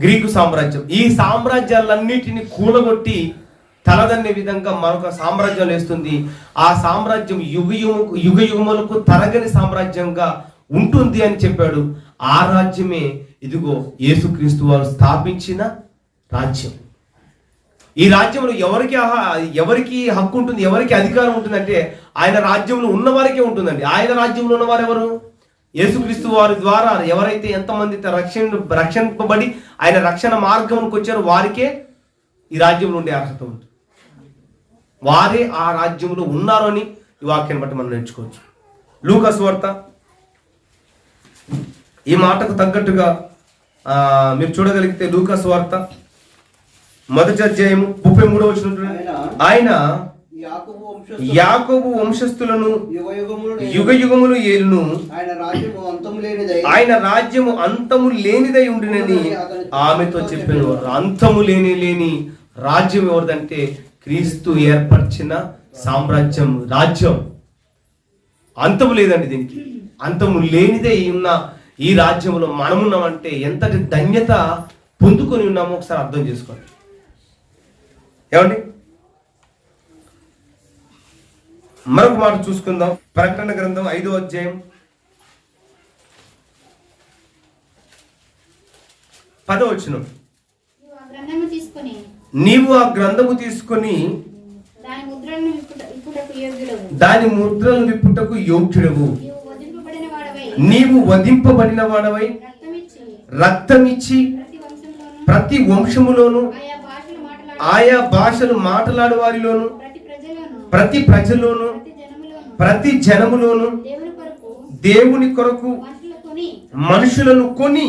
గ్రీకు సామ్రాజ్యం. ఈ సామ్రాజ్యాలన్నిటిని కూలగొట్టి తలదన్నే విధంగా మరొక సామ్రాజ్యం వేస్తుంది. ఆ సామ్రాజ్యం యుగ యుగములకు తరగని సామ్రాజ్యంగా ఉంటుంది అని చెప్పాడు. ఆ రాజ్యమే ఇదిగో యేసుక్రీస్తు వారు స్థాపించిన రాజ్యం. ఈ రాజ్యంలో ఎవరికి హక్కు ఉంటుంది, ఎవరికి అధికారం ఉంటుందంటే ఆయన రాజ్యంలో ఉన్నవారికే ఉంటుందండి. ఆయన రాజ్యంలో ఉన్నవారు ఎవరు? యేసుక్రీస్తు వారి ద్వారా ఎవరైతే ఎంతమంది రక్షింపబడి ఆయన రక్షణ మార్గంకి వచ్చారో వారికే ఈ రాజ్యంలో ఉండే అర్హత ఉంటుంది. వారే ఆ రాజ్యంలో ఉన్నారు అని ఈ వాక్యాన్ని బట్టి మనం నేర్చుకోవచ్చు. లూకా సువార్త ఈ మాటకు తగ్గట్టుగా మీరు చూడగలిగితే లూకా సువార్త 1వ అధ్యాయము 33వ వచనం, ఆయన యాకోబు వంశస్థులను యుగ యుగములు ఏలును, ఆయన రాజ్యము అంతము లేనిదై ఉండినని ఆమెతో చెప్పాను. అంతము లేని రాజ్యం ఎవరిదంటే క్రీస్తు ఏర్పరిచిన సామ్రాజ్యం, రాజ్యం. అంతము లేదండి దీనికి. అంతము లేనిదే ఉన్న ఈ రాజ్యంలో మనమున్నామంటే ఎంతటి ధన్యత పొందుకొని ఉన్నామో ఒకసారి అర్థం చేసుకోండి. ఏమండి మరొక మాట చూసుకుందాం. ప్రకటన గ్రంథం 5వ అధ్యాయం 10వ వచనం. నీవు ఆ గ్రంథము తీసుకొని దాని ముద్రలు విప్పుటకు యోగ్యుడవు. నీవు వధింపబడిన వాడవై రక్తమిచ్చి ప్రతి వంశములోను ఆయా భాషలు మాట్లాడు వారిలోను ప్రతి ప్రజలోను ప్రతి జనములోను దేవుని కొరకు మనుషులను కొని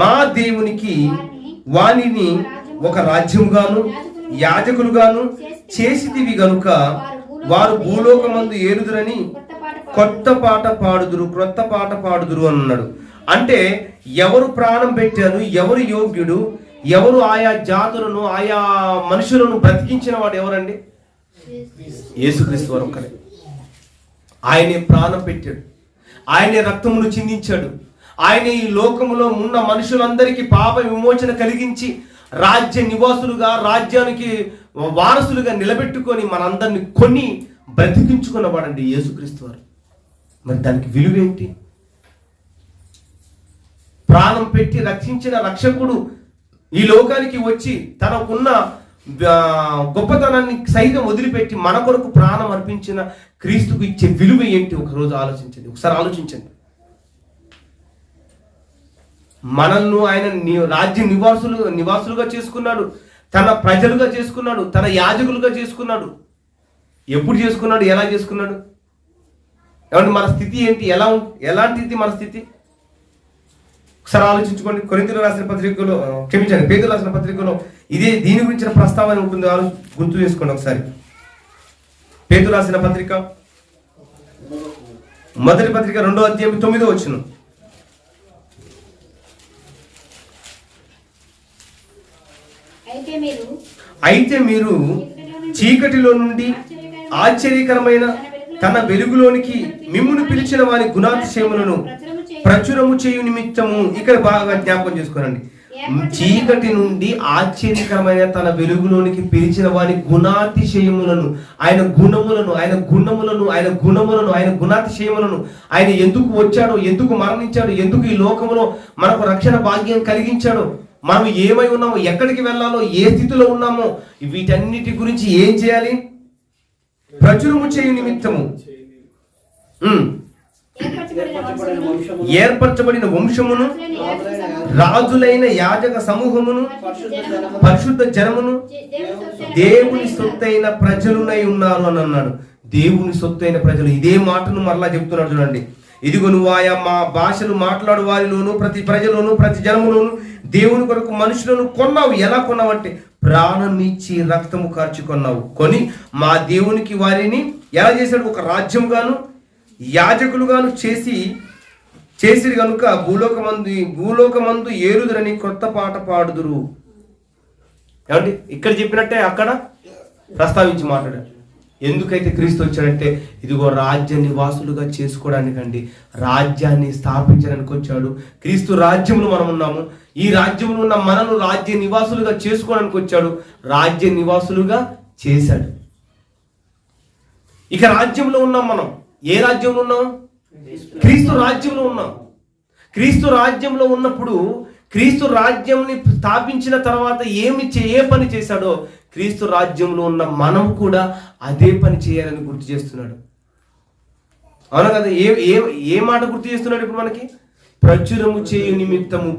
మా దేవునికి వానిని ఒక రాజ్యముగాను యాజకులుగాను చేసితివి గనుక వారు భూలోకమందు ఏలుదురని కొత్త పాట పాడుదురు అన్నాడు. అంటే ఎవరు ప్రాణం పెట్టారు, ఎవరు యోగ్యుడు, ఎవరు ఆయా జాతులను ఆయా మనుషులను బ్రతికించిన వాడు ఎవరండి? యేసుక్రీస్తు వారు ఒక్కరే. ఆయనే ప్రాణం పెట్టాడు, ఆయనే రక్తమును చిందించాడు, ఆయన ఈ లోకములో ఉన్న మనుషులందరికీ పాప విమోచన కలిగించి రాజ్య నివాసులుగా రాజ్యానికి వారసులుగా నిలబెట్టుకొని మనందరిని కొని బ్రతికించుకున్నవాడండి యేసుక్రీస్తు వారు. మరి దానికి విలువేంటి? ప్రాణం పెట్టి రక్షించిన రక్షకుడు ఈ లోకానికి వచ్చి తనకున్న గొప్పతనాన్ని సైతం వదిలిపెట్టి మన కొరకు ప్రాణం అర్పించిన క్రీస్తుకు ఇచ్చే విలువ ఏంటి? ఒకరోజు ఆలోచించండి, ఒకసారి ఆలోచించండి. మనల్ని ఆయన రాజ్య నివాసులుగా చేసుకున్నాడు, తన ప్రజలుగా చేసుకున్నాడు, తన యాజకులుగా చేసుకున్నాడు. ఎప్పుడు చేసుకున్నాడు? ఎలా చేసుకున్నాడు? ఏమంటే మన స్థితి ఏంటి? ఎలాంటిది మన స్థితి? ఒకసారి ఆలోచించుకోండి. కొరింథీయులకు రాసిన పత్రికలో, క్షమించండి, పేతురు రాసిన పత్రికలో దీని గురించిన ప్రస్తావన ఉంటుంది, గుర్తు చేసుకోండి ఒకసారి. పేతురు రాసిన పత్రిక మొదటి పత్రిక 2వ అధ్యాయం 9వ వచనం. అయితే మీరు చీకటిలో నుండి ఆశ్చర్యకరమైన తన వెలుగులోనికి మిమ్మును పిలిచిన వారి గుణాతిశయములను ప్రచురము చేయు నిమిత్తము. ఇక్కడ బాగా జ్ఞాపకం చేసుకోనండి. చీకటి నుండి ఆశ్చర్యకరమైన తన వెలుగులోనికి పిలిచిన వారి గుణాతిశయములను, ఆయన గుణాతిశయములను, ఆయన ఎందుకు వచ్చాడో, ఎందుకు మరణించాడో, ఎందుకు ఈ లోకములో మనకు రక్షణ భాగ్యం కలిగించాడో, మనం ఏమై ఉన్నామో, ఎక్కడికి వెళ్ళాలో, ఏ స్థితిలో ఉన్నామో, వీటన్నిటి గురించి ఏం చేయాలి? ప్రచురము చేయు నిమిత్తము. ఏర్పరచబడిన వంశమును, రాజులైన యాజక సమూహమును, పరిశుద్ధ జనమును, దేవుని సొత్తైన ప్రజలునై ఉన్నారు అని అన్నాడు. దేవుని సొత్తైన ప్రజలు. ఇదే మాటను మరలా చెప్తున్నాడు చూడండి. ఇదిగో నువ్వు ఆయా మా భాషలు మాట్లాడు వారిలోను ప్రతి ప్రజలోను ప్రతి జనములోను దేవుని కొరకు మనుషులను కొన్నావు. ఎలా కొన్నావంటే ప్రాణం ఇచ్చి రక్తము కార్చి కొన్నావు. కొని మా దేవునికి వారిని ఎలా చేశాడు? ఒక రాజ్యంగాను యాజకులుగాను చేసి కనుక భూలోకమందు ఏలుదురని కొత్త పాట పాడుదురు. ఏమంటే ఇక్కడ చెప్పినట్టే అక్కడ ప్రస్తావించి మాట్లాడాడు. ఎందుకైతే క్రీస్తు వచ్చాడంటే ఇదిగో రాజ్య నివాసులుగా చేసుకోవడానికండి, రాజ్యాన్ని స్థాపించడానికి వచ్చాడు. క్రీస్తు రాజ్యంలో మనం ఉన్నాము. ఈ రాజ్యంలో ఉన్న మనను రాజ్య నివాసులుగా చేసుకోవడానికి వచ్చాడు, రాజ్య నివాసులుగా చేశాడు. ఇక రాజ్యంలో ఉన్నాం మనం. ఏ రాజ్యంలో ఉన్నాం? క్రీస్తు రాజ్యంలో ఉన్నాం. క్రీస్తు రాజ్యంలో ఉన్నప్పుడు క్రీస్తు రాజ్యంని స్థాపించిన తర్వాత ఏ పని చేశాడో క్రీస్తు రాజ్యంలో ఉన్న మనం కూడా అదే పని చేయాలని గుర్తు చేస్తున్నాడు. అవునా కదా? ఏ మాట గుర్తు చేస్తున్నాడు ఇప్పుడు మనకి? ప్రచురము చేయు నిమిత్తము.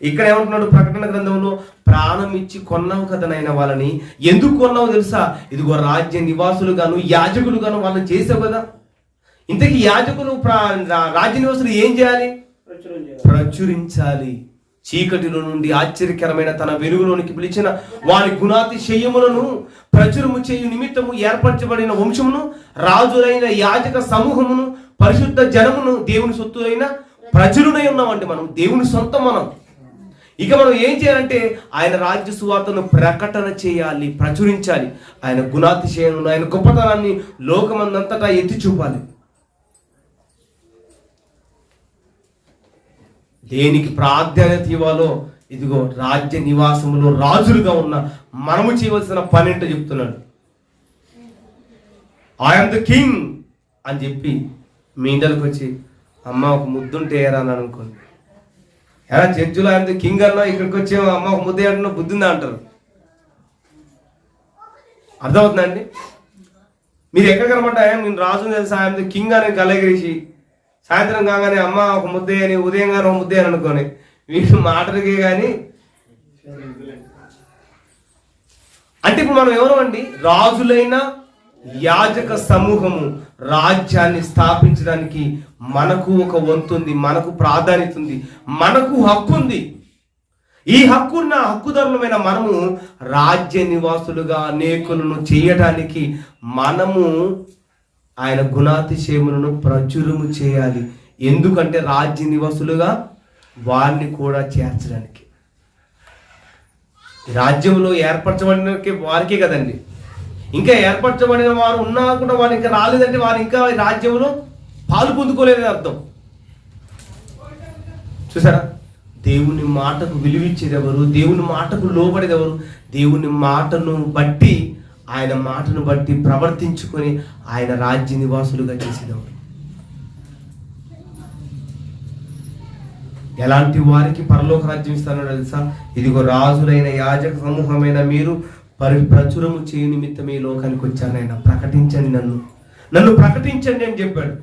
ఇక్కడ ఏమంటున్నాడు ప్రకటన గ్రంథంలో? ప్రాణం ఇచ్చి కొన్నావు కదా నాయన వాళ్ళని. ఎందుకు కొన్నావు తెలుసా? ఇదిగో రాజ్య నివాసులుగాను యాజకులుగాను వాళ్ళని చేసావు కదా. ఇంతకీ యాజకులు రాజ్య నివాసులు ఏం చేయాలి? ప్రచురించాలి. చీకటిలో నుండి ఆశ్చర్యకరమైన తన వెలుగులోనికి పిలిచిన వారి గుణాతిశయములను ప్రచురము చేయు నిమిత్తము ఏర్పరచబడిన వంశమును, రాజులైన యాజక సమూహమును, పరిశుద్ధ జనమును, దేవుని సొత్తులైన ప్రజలునై ఉన్నామండి. మనం దేవుని సొంతం. మనం ఇక మనం ఏం చేయాలంటే ఆయన రాజ్య సువార్తను ప్రకటన చేయాలి, ప్రచురించాలి. ఆయన గుణాతిశయమును, ఆయన గొప్పతనాన్ని లోకమందంతటా ఎత్తి చూపాలి. దేనికి ప్రాధాన్యత ఇవ్వాలో ఇదిగో రాజ్య నివాసములో రాజులుగా ఉన్న మనము చేయవలసిన పని ఏంటో చెప్తున్నాడు. ఐఎమ్ ద కింగ్ అని చెప్పి మీ ఇంటర్కి వచ్చి అమ్మ ఒక ముద్దుంటే ఏరా అని అనుకోండి. ఎలా చర్చిలో ఐఎమ్ ద కింగ్ అన్నా, ఇక్కడికి వచ్చే అమ్మ ఒక ముద్ద ఏడన్నా బుద్ధి ఉందా అంటారు. అర్థమవుతుందండి? మీరు ఎక్కడ కనబడ్డాయా? నేను రాజు సాయంత్రం కింగ్ అని గలగిరిసి సాయంత్రం కాగానే అమ్మ ఒక ముద్దే అని, ఉదయం కానీ ఒక ముద్దే అని అనుకోని వీళ్ళు మాటలకే కానీ. అంటే ఇప్పుడు మనం ఎవరు అండి? రాజులైన యాజక సమూహము. రాజ్యాన్ని స్థాపించడానికి మనకు ఒక వంతుంది, మనకు ప్రాధాన్యత ఉంది, మనకు హక్కు ఉంది. ఈ హక్కున్న హక్కుదారులమైన మనము రాజ్య నివాసులుగా అనేకులను చేయటానికి మనము ఆయన గుణాతిశయములను ప్రచురము చేయాలి. ఎందుకంటే రాజ్య నివాసులుగా వారిని కూడా చేర్చడానికి. రాజ్యంలో ఏర్పరచబడిన వారికే కదండి. ఇంకా ఏర్పరచబడిన వారు ఉన్నా కూడా వారు ఇంకా రాలేదంటే వారు ఇంకా రాజ్యంలో పాలు పొందుకోలేదని అర్థం. చూసారా? దేవుని మాటకు విలువిచ్చేది ఎవరు? దేవుని మాటకు లోబడేది ఎవరు? దేవుని మాటను బట్టి, ఆయన మాటను బట్టి ప్రవర్తించుకొని ఆయన రాజ్య నివాసులుగా చేసేదెవరు? ఎలాంటి వారికి పరలోక రాజ్యం ఇస్తానో తెలుసా? ఇదిగో రాజులైన యాజక సమూహమైన మీరు ప్రచురము చేయ నిమిత్తం ఈ లోకానికి వచ్చాను. ఆయన ప్రకటించండి, నన్ను ప్రకటించండి అని చెప్పాడు.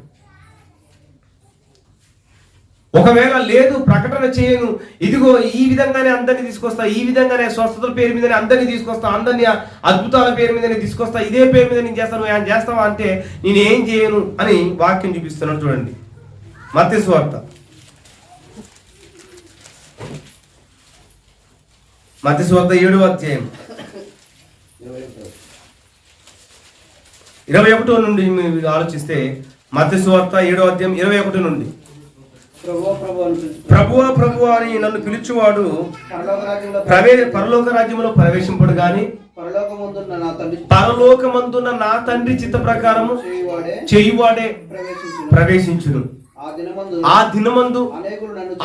ఒకవేళ లేదు ప్రకటన చేయను, ఇదిగో ఈ విధంగానే అందరినీ తీసుకొస్తా, ఈ విధంగానే స్వస్థతల పేరు మీదనే అందరినీ తీసుకొస్తా, అందరినీ అద్భుతాల పేరు మీదనే తీసుకొస్తా, ఇదే పేరు మీద నేను చేస్తాను, ఆయన చేస్తావా అంటే నేను ఏం చేయను అని వాక్యం చూపిస్తున్నాను. చూడండి, మత్తయి సువార్త 7వ అధ్యాయం 21 నుండి మీరు ఆలోచిస్తే, మత్తయి సువార్త 7వ అధ్యాయం 21 నుండి, ప్రభువా ప్రభువా అని నన్ను పిలుచువాడు పరలోక రాజ్యంలో ప్రవేశింపడు గాని పరలోకమందున్న నా తండ్రి చిత్త ప్రకారము చేయువాడే ప్రవేశించును. ఆ దినమందు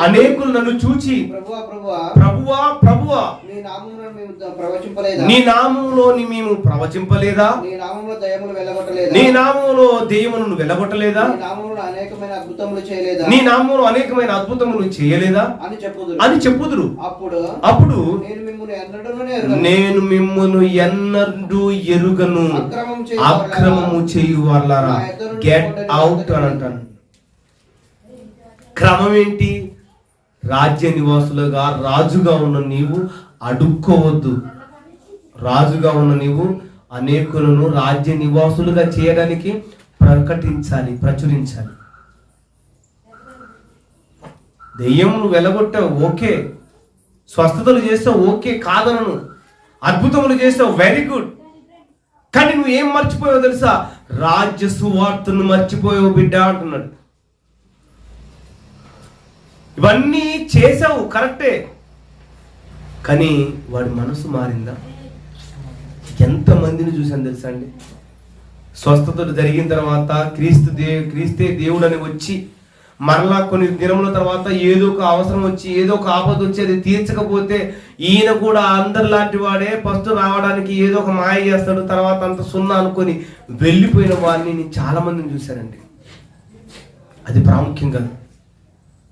అనేకులు నన్ను చూచి ప్రభువా ప్రభువా నీ నామములోని మేము ప్రవచింపలేదా? నీ నామములో దెయ్యములను వెళ్ళగొట్టలేదా? నీ నామములో అనేకమైన అద్భుతములు చేయలేదా అని చెప్పుదురు. అప్పుడు నేను మిమ్మును ఎన్నడూ ఎరుగను, అక్రమము చేయు వాళ్ళారా, గెట్ అవుట్ అని అంటాను. క్రమం ఏంటి? రాజ్య నివాసులుగా రాజుగా ఉన్న నీవు అడుక్కోవద్దు. రాజుగా ఉన్న నీవు అనేకులను రాజ్య నివాసులుగా చేయడానికి ప్రకటించాలి, ప్రచురించాలి. దెయ్యమును వెలగొట్టావు, ఓకే. స్వస్థతలు చేస్తావు, ఓకే, కాదనను. అద్భుతములు చేస్తావు, వెరీ గుడ్. కానీ నువ్వు ఏం మర్చిపోయావు తెలుసా? రాజ్య సువార్తను మర్చిపోయావు బిడ్డ అంటున్నాడు. ఇవన్నీ చేసావు, కరెక్టే, కానీ వాడి మనసు మారిందా? ఎంతమందిని చూసాను తెలుసా అండి? స్వస్థతలు జరిగిన తర్వాత క్రీస్తే దేవుడు అని వచ్చి మరలా కొన్ని దినముల తర్వాత ఏదో ఒక అవసరం వచ్చి, ఏదో ఒక ఆపద వచ్చి అది తీర్చకపోతే ఈయన కూడా అందరిలాంటి వాడే, ఫస్ట్ రావడానికి ఏదో ఒక మాయ చేస్తాడు, తర్వాత అంత సున్నా అనుకొని వెళ్ళిపోయిన వారిని నేను చాలా మందిని చూశానండి. అది ప్రాముఖ్యం కాదు.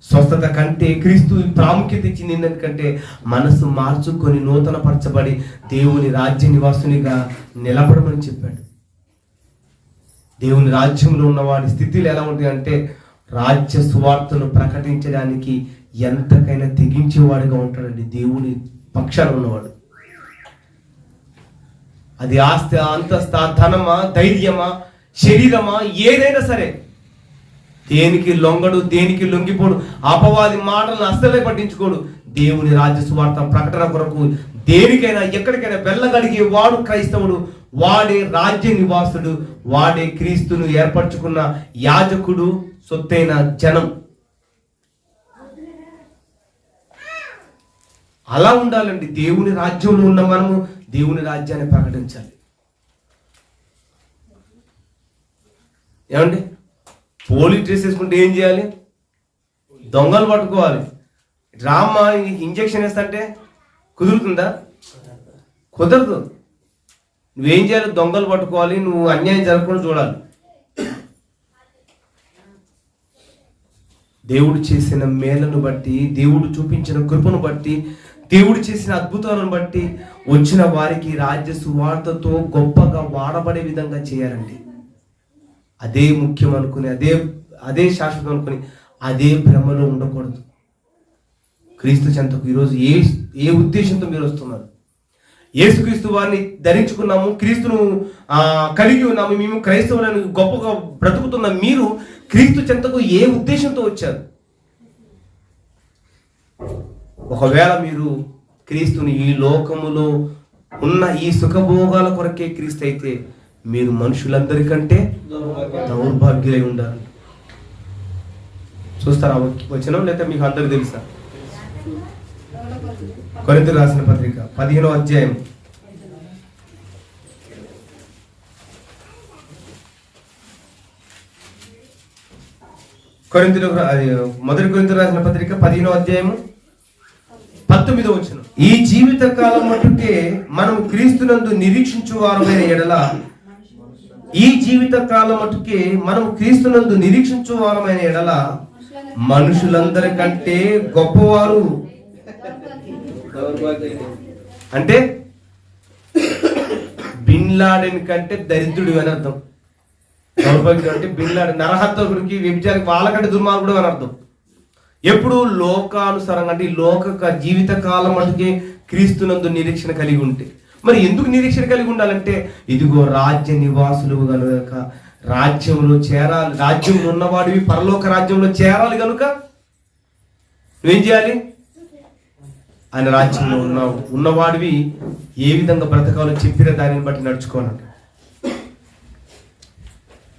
స్వస్థత కంటే క్రీస్తు ప్రాముఖ్యత ఇచ్చింది. ఎందుకంటే మనసు మార్చుకొని నూతన పరచబడి దేవుని రాజ్య నివాసునిగా నిలబడమని చెప్పాడు. దేవుని రాజ్యంలో ఉన్నవాడి స్థితిలో ఎలా ఉంటుంది అంటే, రాజ్య సువార్తను ప్రకటించడానికి ఎంతకైనా తెగించేవాడిగా ఉంటాడండి దేవుని పక్షాన ఉన్నవాడు. అది ఆస్తి, అంతస్తు, ధనమా, ధైర్యమా, శరీరమా, ఏదైనా సరే దేనికి లొంగడు, దేనికి లొంగిపోడు, అపవాది మాటలను అస్సలే పట్టించుకోడు. దేవుని రాజ్య సువార్త ప్రకటన కొరకు దేనికైనా ఎక్కడికైనా వెళ్ళగలిగే వాడు క్రైస్తవుడు, వాడే రాజ్య నివాసుడు, వాడే క్రీస్తును ఏర్పరచుకున్న యాజకుడు, సొత్తైన జనం. అలా ఉండాలండి. దేవుని రాజ్యంలో ఉన్న మనము దేవుని రాజ్యాన్ని ప్రకటించాలి. ఏమండి? పోలీస్ డ్రెస్ వేసుకుంటే ఏం చేయాలి? దొంగలు పట్టుకోవాలి. డ్రామా ఇంజక్షన్ వేస్తంటే కుదురుతుందా? కుదరదు. నువ్వేం చేయాలి? దొంగలు పట్టుకోవాలి, నువ్వు అన్యాయం జరగకుండా చూడాలి. దేవుడు చేసిన మేలను బట్టి, దేవుడు చూపించిన కృపను బట్టి, దేవుడు చేసిన అద్భుతాలను బట్టి వచ్చిన వారికి రాజ్య సువార్తతో గొప్పగా వాడబడే విధంగా చేయాలండి. అదే ముఖ్యం అనుకుని, అదే శాశ్వతం అనుకుని అదే భ్రమలో ఉండకూడదు. క్రీస్తు చెంతకు ఈరోజు ఏ ఉద్దేశంతో మీరు వస్తున్నారు? యేసుక్రీస్తు వారిని ధరించుకున్నాము, క్రీస్తును కలిగి ఉన్నాము, మేము క్రైస్తవులను గొప్పగా బ్రతుకుతున్న మీరు క్రీస్తు చెంతకు ఏ ఉద్దేశంతో వచ్చారు? ఒకవేళ మీరు క్రీస్తుని ఈ లోకములో ఉన్న ఈ సుఖభోగాల కొరకే క్రీస్తు అయితే మీరు మనుషులందరికంటే దౌర్భాగ్యులై ఉండాలి. చూస్తారా వచనం, లేకపోతే మీకు అందరికి తెలుసా? కొరింథీయులకు రాసిన పత్రిక 15వ అధ్యాయం 1 కొరింథీయులకు రాసిన పత్రిక 15వ అధ్యాయము 19వ వచనం. ఈ జీవిత కాలం మట్టుకే మనం క్రీస్తునందు నిరీక్షించు వారమైన ఎడల, ఈ జీవిత కాలం మట్టుకే మనం క్రీస్తునందు నిరీక్షించు వారమైన ఎడల మనుషులందరికంటే గొప్పవారు. అంటే బిన్ లాడెన్ కంటే దరిద్రుడు అని అర్థం. దౌర్భాగ్యుడు అంటే బిన్ లాడెన్, నరహంతకుడికి, వ్యభిచారికి, వాళ్ళకంటే దుర్మార్గుడు అని అర్థం. ఎప్పుడు లోకానుసారంగా అంటే ఈ లోక జీవిత కాలం మటుకే క్రీస్తునందు నిరీక్షణ కలిగి ఉంటే. మరి ఎందుకు నిరీక్షణ కలిగి ఉండాలంటే, ఇదిగో రాజ్య నివాసులు కనుక రాజ్యంలో చేరాలి, రాజ్యంలో ఉన్నవాడివి పరలోక రాజ్యంలో చేరాలి కనుక నువ్వేం చేయాలి? ఆయన రాజ్యంలో ఉన్నవాడివి ఏ విధంగా బ్రతకాలో చెప్పిన దానిని బట్టి నడుచుకోనండి.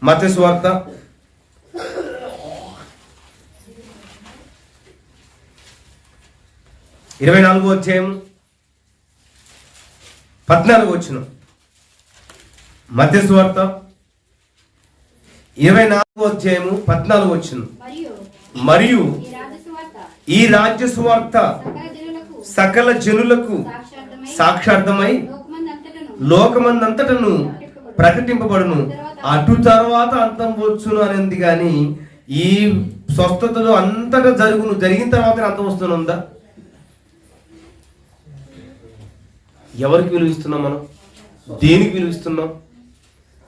మత్తయి సువార్త 24వ అధ్యాయం 14వ వచనం. మత్తయి సువార్త 24వ అధ్యాయము 14వ వచనం. మరియు ఈ రాజ్య సువార్త సకల జనులకు సాక్షార్థమై లోకమందంతటను ప్రకటింపబడును, అటు తర్వాత అంతం వచ్చును అనేది. కానీ ఈ స్వస్థతలు అంతటా జరిగిన తర్వాత అంతం వస్తుందా? ఎవరికి విలువిస్తున్నాం మనం? దేనికి విలువిస్తున్నాం?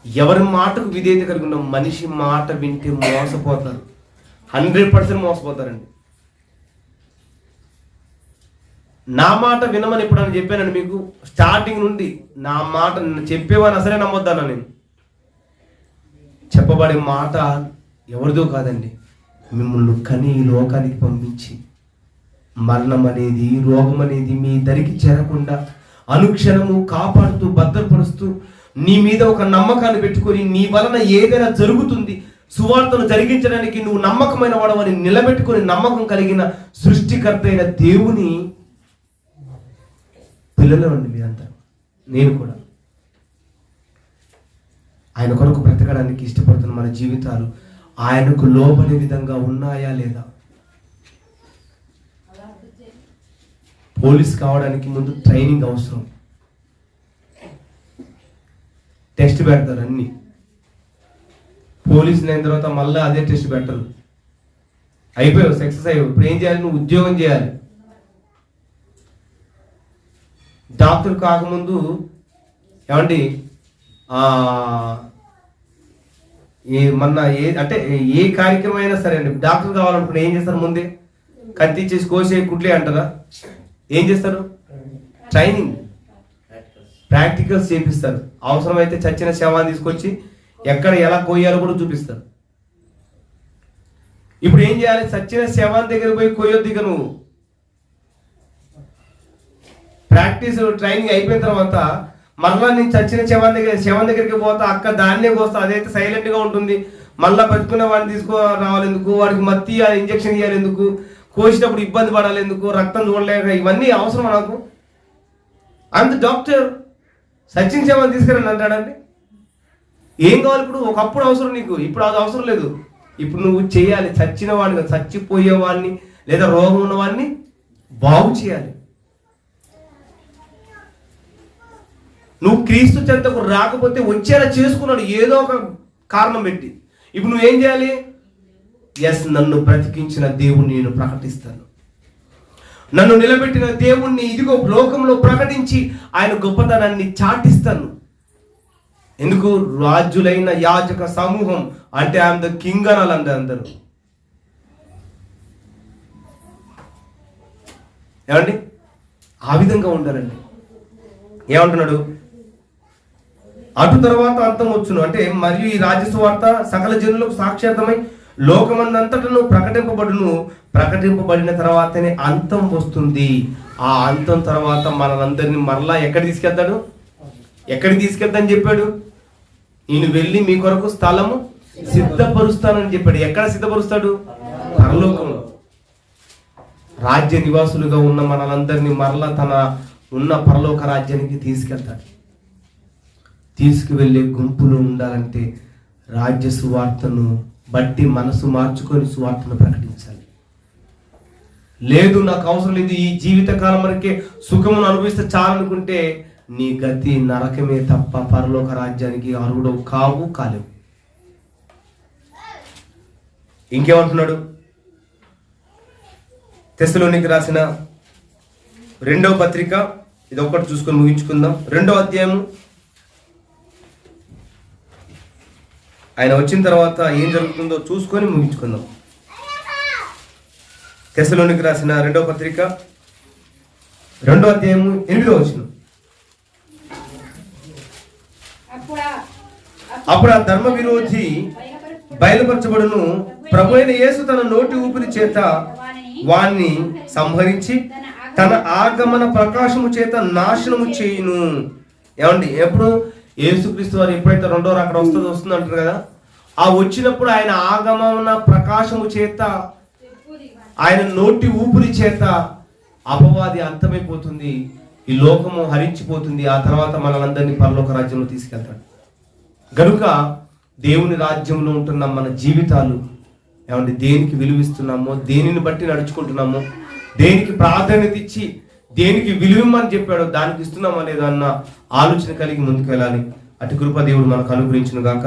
ఎవరి మాటకు విధేయత కలిగి ఉన్నాం? మనిషి మాట వింటే మోసపోతారు, 100% మోసపోతారండి. నా మాట వినమని ఎప్పుడైనా చెప్పానండి మీకు? స్టార్టింగ్ నుండి నా మాట చెప్పేవాని అసలే నమ్మొద్దాను. నేను చెప్పబడే మాట ఎవరిదో కాదండి, మిమ్మల్ని కని ఈ లోకానికి పంపించి మరణం అనేది, రోగం అనేది మీ దరికి చేరకుండా అనుక్షణము కాపాడుతూ భద్రపరుస్తూ నీ మీద ఒక నమ్మకాన్ని పెట్టుకొని నీ వలన ఏదైనా జరుగుతుంది, సువార్తను జరిగించడానికి నువ్వు నమ్మకమైన వాడవని నిలబెట్టుకొని నమ్మకం కలిగిన సృష్టికర్త అయిన దేవుని పిల్లలు అండి మీరంతా, నేను కూడా. ఆయన కొరకు బ్రతకడానికి ఇష్టపడుతున్న మన జీవితాలు ఆయనకు లోబడే విధంగా ఉన్నాయా లేదా? పోలీస్ కావడానికి ముందు ట్రైనింగ్ అవసరం. టెస్ట్ పెడతారు అన్ని. పోలీస్ అయిన తర్వాత మళ్ళీ అదే టెస్ట్ పెట్టరు. అయిపోయావు, సక్సెస్ అయ్యావు, ఇప్పుడు ఏం చేయాలి? నువ్వు ఉద్యోగం చేయాలి. డాక్టర్ కాకముందు ఏమండి అంటే ఏ కార్యక్రమం అయినా సరే అండి, డాక్టర్ కావాలనుకుంటే ఏం చేస్తారు? ముందే కత్తి ఇచ్చేసి కోసే కుట్లే అంటారా? ఏం చేస్తారు? ట్రైనింగ్, ప్రాక్టికల్స్ చేపిస్తారు. అవసరమైతే చచ్చిన శవాన్ని తీసుకొచ్చి ఎక్కడ ఎలా కోయాలో కూడా చూపిస్తారు. ఇప్పుడు ఏం చేయాలి? చచ్చిన శవాన్ని దగ్గర పోయి కోయొద్దు. ఇక నువ్వు ప్రాక్టీస్ ట్రైనింగ్ అయిపోయిన తర్వాత మళ్ళా నేను చచ్చిన శవం దగ్గరికి పోతా, అక్క దాన్నే కోస్తా, అదైతే సైలెంట్గా ఉంటుంది. మళ్ళీ బతుకున్న వాడిని రావాలి ఎందుకు? వాడికి మత్తి ఇవ్వాలి, ఇంజక్షన్ ఇవ్వాలి ఎందుకు? కోసినప్పుడు ఇబ్బంది పడాలి ఎందుకు? రక్తం చూడలేక ఇవన్నీ అవసరం నాకు? అంత డాక్టర్ సచిన్ శవాన్ని తీసుకురండి అంటాడండి. ఏం కావాలి ఇప్పుడు? ఒకప్పుడు అవసరం నీకు, ఇప్పుడు అది అవసరం లేదు. ఇప్పుడు నువ్వు చేయాలి, చచ్చిన వాడిని, చచ్చిపోయేవాడిని లేదా రోగం ఉన్నవాడిని బాగు చేయాలి. నువ్వు క్రీస్తు చెంతకు రాకపోతే వచ్చేలా చేసుకున్నాడు ఏదో ఒక కారణం పెట్టి. ఇప్పుడు నువ్వేం చేయాలి? ఎస్, నన్ను బ్రతికించిన దేవుణ్ణి నేను ప్రకటిస్తాను, నన్ను నిలబెట్టిన దేవుణ్ణి ఇదిగో లోకంలో ప్రకటించి ఆయన గొప్పతనాన్ని చాటిస్తాను. ఎందుకు? రాజులైన యాజక సమూహం అంటే ఐఎమ్ ద కింగ్ అనాలంటే అందరూ. ఏమండి? ఆ విధంగా ఉండాలండి. ఏమంటున్నాడు? అటు తర్వాత అంతం వచ్చును, అంటే మరియు ఈ రాజ్య సువార్త సకల జనులకు సాక్షార్థమై లోకమందంతటను ప్రకటింపబడిన తర్వాతనే అంతం వస్తుంది. ఆ అంతం తర్వాత మనందరినీ మరలా ఎక్కడికి తీసుకెళ్తాడు? ఎక్కడికి తీసుకెళ్తానని చెప్పాడు? నేను వెళ్ళి మీ కొరకు స్థలము సిద్ధపరుస్తానని చెప్పాడు. ఎక్కడ సిద్ధపరుస్తాడు? పరలోకంలో. రాజ్య నివాసులుగా ఉన్న మనందరినీ మరలా తన ఉన్న పరలోక రాజ్యానికి తీసుకెళ్తాడు. తీసుకువెళ్ళే గుంపులో ఉండాలంటే రాజ్య సువార్తను బట్టి మనసు మార్చుకొని సువార్తను ప్రకటించాలి. లేదు, నాకు అవసరం లేదు, ఈ జీవితకాలం వరకే సుఖమును అనుభవిస్తే చాలనుకుంటే నీ గతి నరకమే తప్ప పరలోక రాజ్యానికి అర్హుడవు కాలేవు. ఇంకేమంటున్నాడు? తెస్సలోనికి రాసిన 2వ పత్రిక, ఇది ఒకటి చూసుకొని ముగించుకుందాం. 2వ అధ్యాయము. ఆయన వచ్చిన తర్వాత ఏం జరుగుతుందో చూసుకొని ముగించుకుందాం. తెస్సలోనికి రాసిన 2వ పత్రిక 2వ అధ్యాయము 8వ వచనం. అప్పుడు ఆ ధర్మ విరోధి బయలుపరచబడును, ప్రభు అయిన యేసు తన నోటి ఊపిరి చేత వాణ్ణి సంహరించి తన ఆగమన ప్రకాశము చేత నాశనము చేయును. ఏమండి? ఎప్పుడు? యేసుక్రీస్తు వారు ఎప్పుడైతే రెండో అక్కడ వస్తుంది అంటారు కదా, ఆ వచ్చినప్పుడు ఆయన ఆగమన ప్రకాశము చేత, ఆయన నోటి ఊపిరి చేత అపవాది అంతమైపోతుంది, ఈ లోకము హరించిపోతుంది. ఆ తర్వాత మనలందరినీ పరలోక రాజ్యంలో తీసుకెళ్తాడు. గనుక దేవుని రాజ్యంలో ఉంటున్న మన జీవితాలు ఏమంటే దేనికి విలువిస్తున్నామో, దేనిని బట్టి నడుచుకుంటున్నామో, దేనికి ప్రాధాన్యత ఇచ్చి దేనికి విలువమని చెప్పాడో దానికి ఇస్తున్నామా లేదా అన్న ఆలోచన కలిగి ముందుకు వెళ్ళాలి. అటు కృప దేవుడు మనకు అనుగ్రహించును గాక.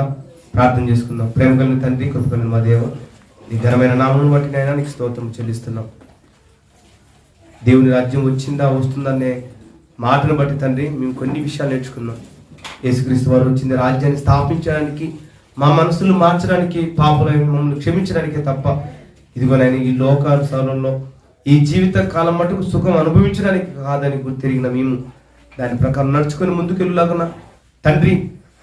ప్రార్థన చేసుకుందాం. ప్రేమ కలిగిన తండ్రి, కృప కలిగిన మా దేవ, నీ ఘనమైన నామమును బట్టి నైనా నీకు స్తోత్రం చెల్లిస్తున్నాం. దేవుని రాజ్యం వచ్చిందా వస్తుందనే మాటను బట్టి తండ్రి మేము కొన్ని విషయాలు నేర్చుకున్నాం. యేసుక్రీస్తు వారు వచ్చింది రాజ్యాన్ని స్థాపించడానికి, మా మనసులు మార్చడానికి, పాపులైన మమ్మల్ని క్షమించడానికే తప్ప ఇదిగోనైనా ఈ లోకానుసారంలో ఈ జీవిత కాలం మటుకు సుఖం అనుభవించడానికి కాదని గుర్తిరిగిన మేము దాని ప్రకారం నడుచుకొని ముందుకెళ్ళలాగున తండ్రి,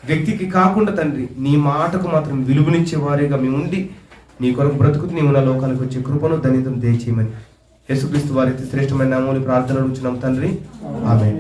వ్యక్తికి కాకుండా తండ్రి నీ మాటకు మాత్రం విలువనిచ్చే వారిగా మేము ఉండి నీ కొరకు బ్రతుకుతూ నీవు నా లోకానికి వచ్చే కృపను ధన్యతను దయచేయమని యేసుక్రీస్తు వారి శ్రేష్టమైన నామములో ప్రార్థన అడుగుచున్నాం తండ్రి. ఆమేన్.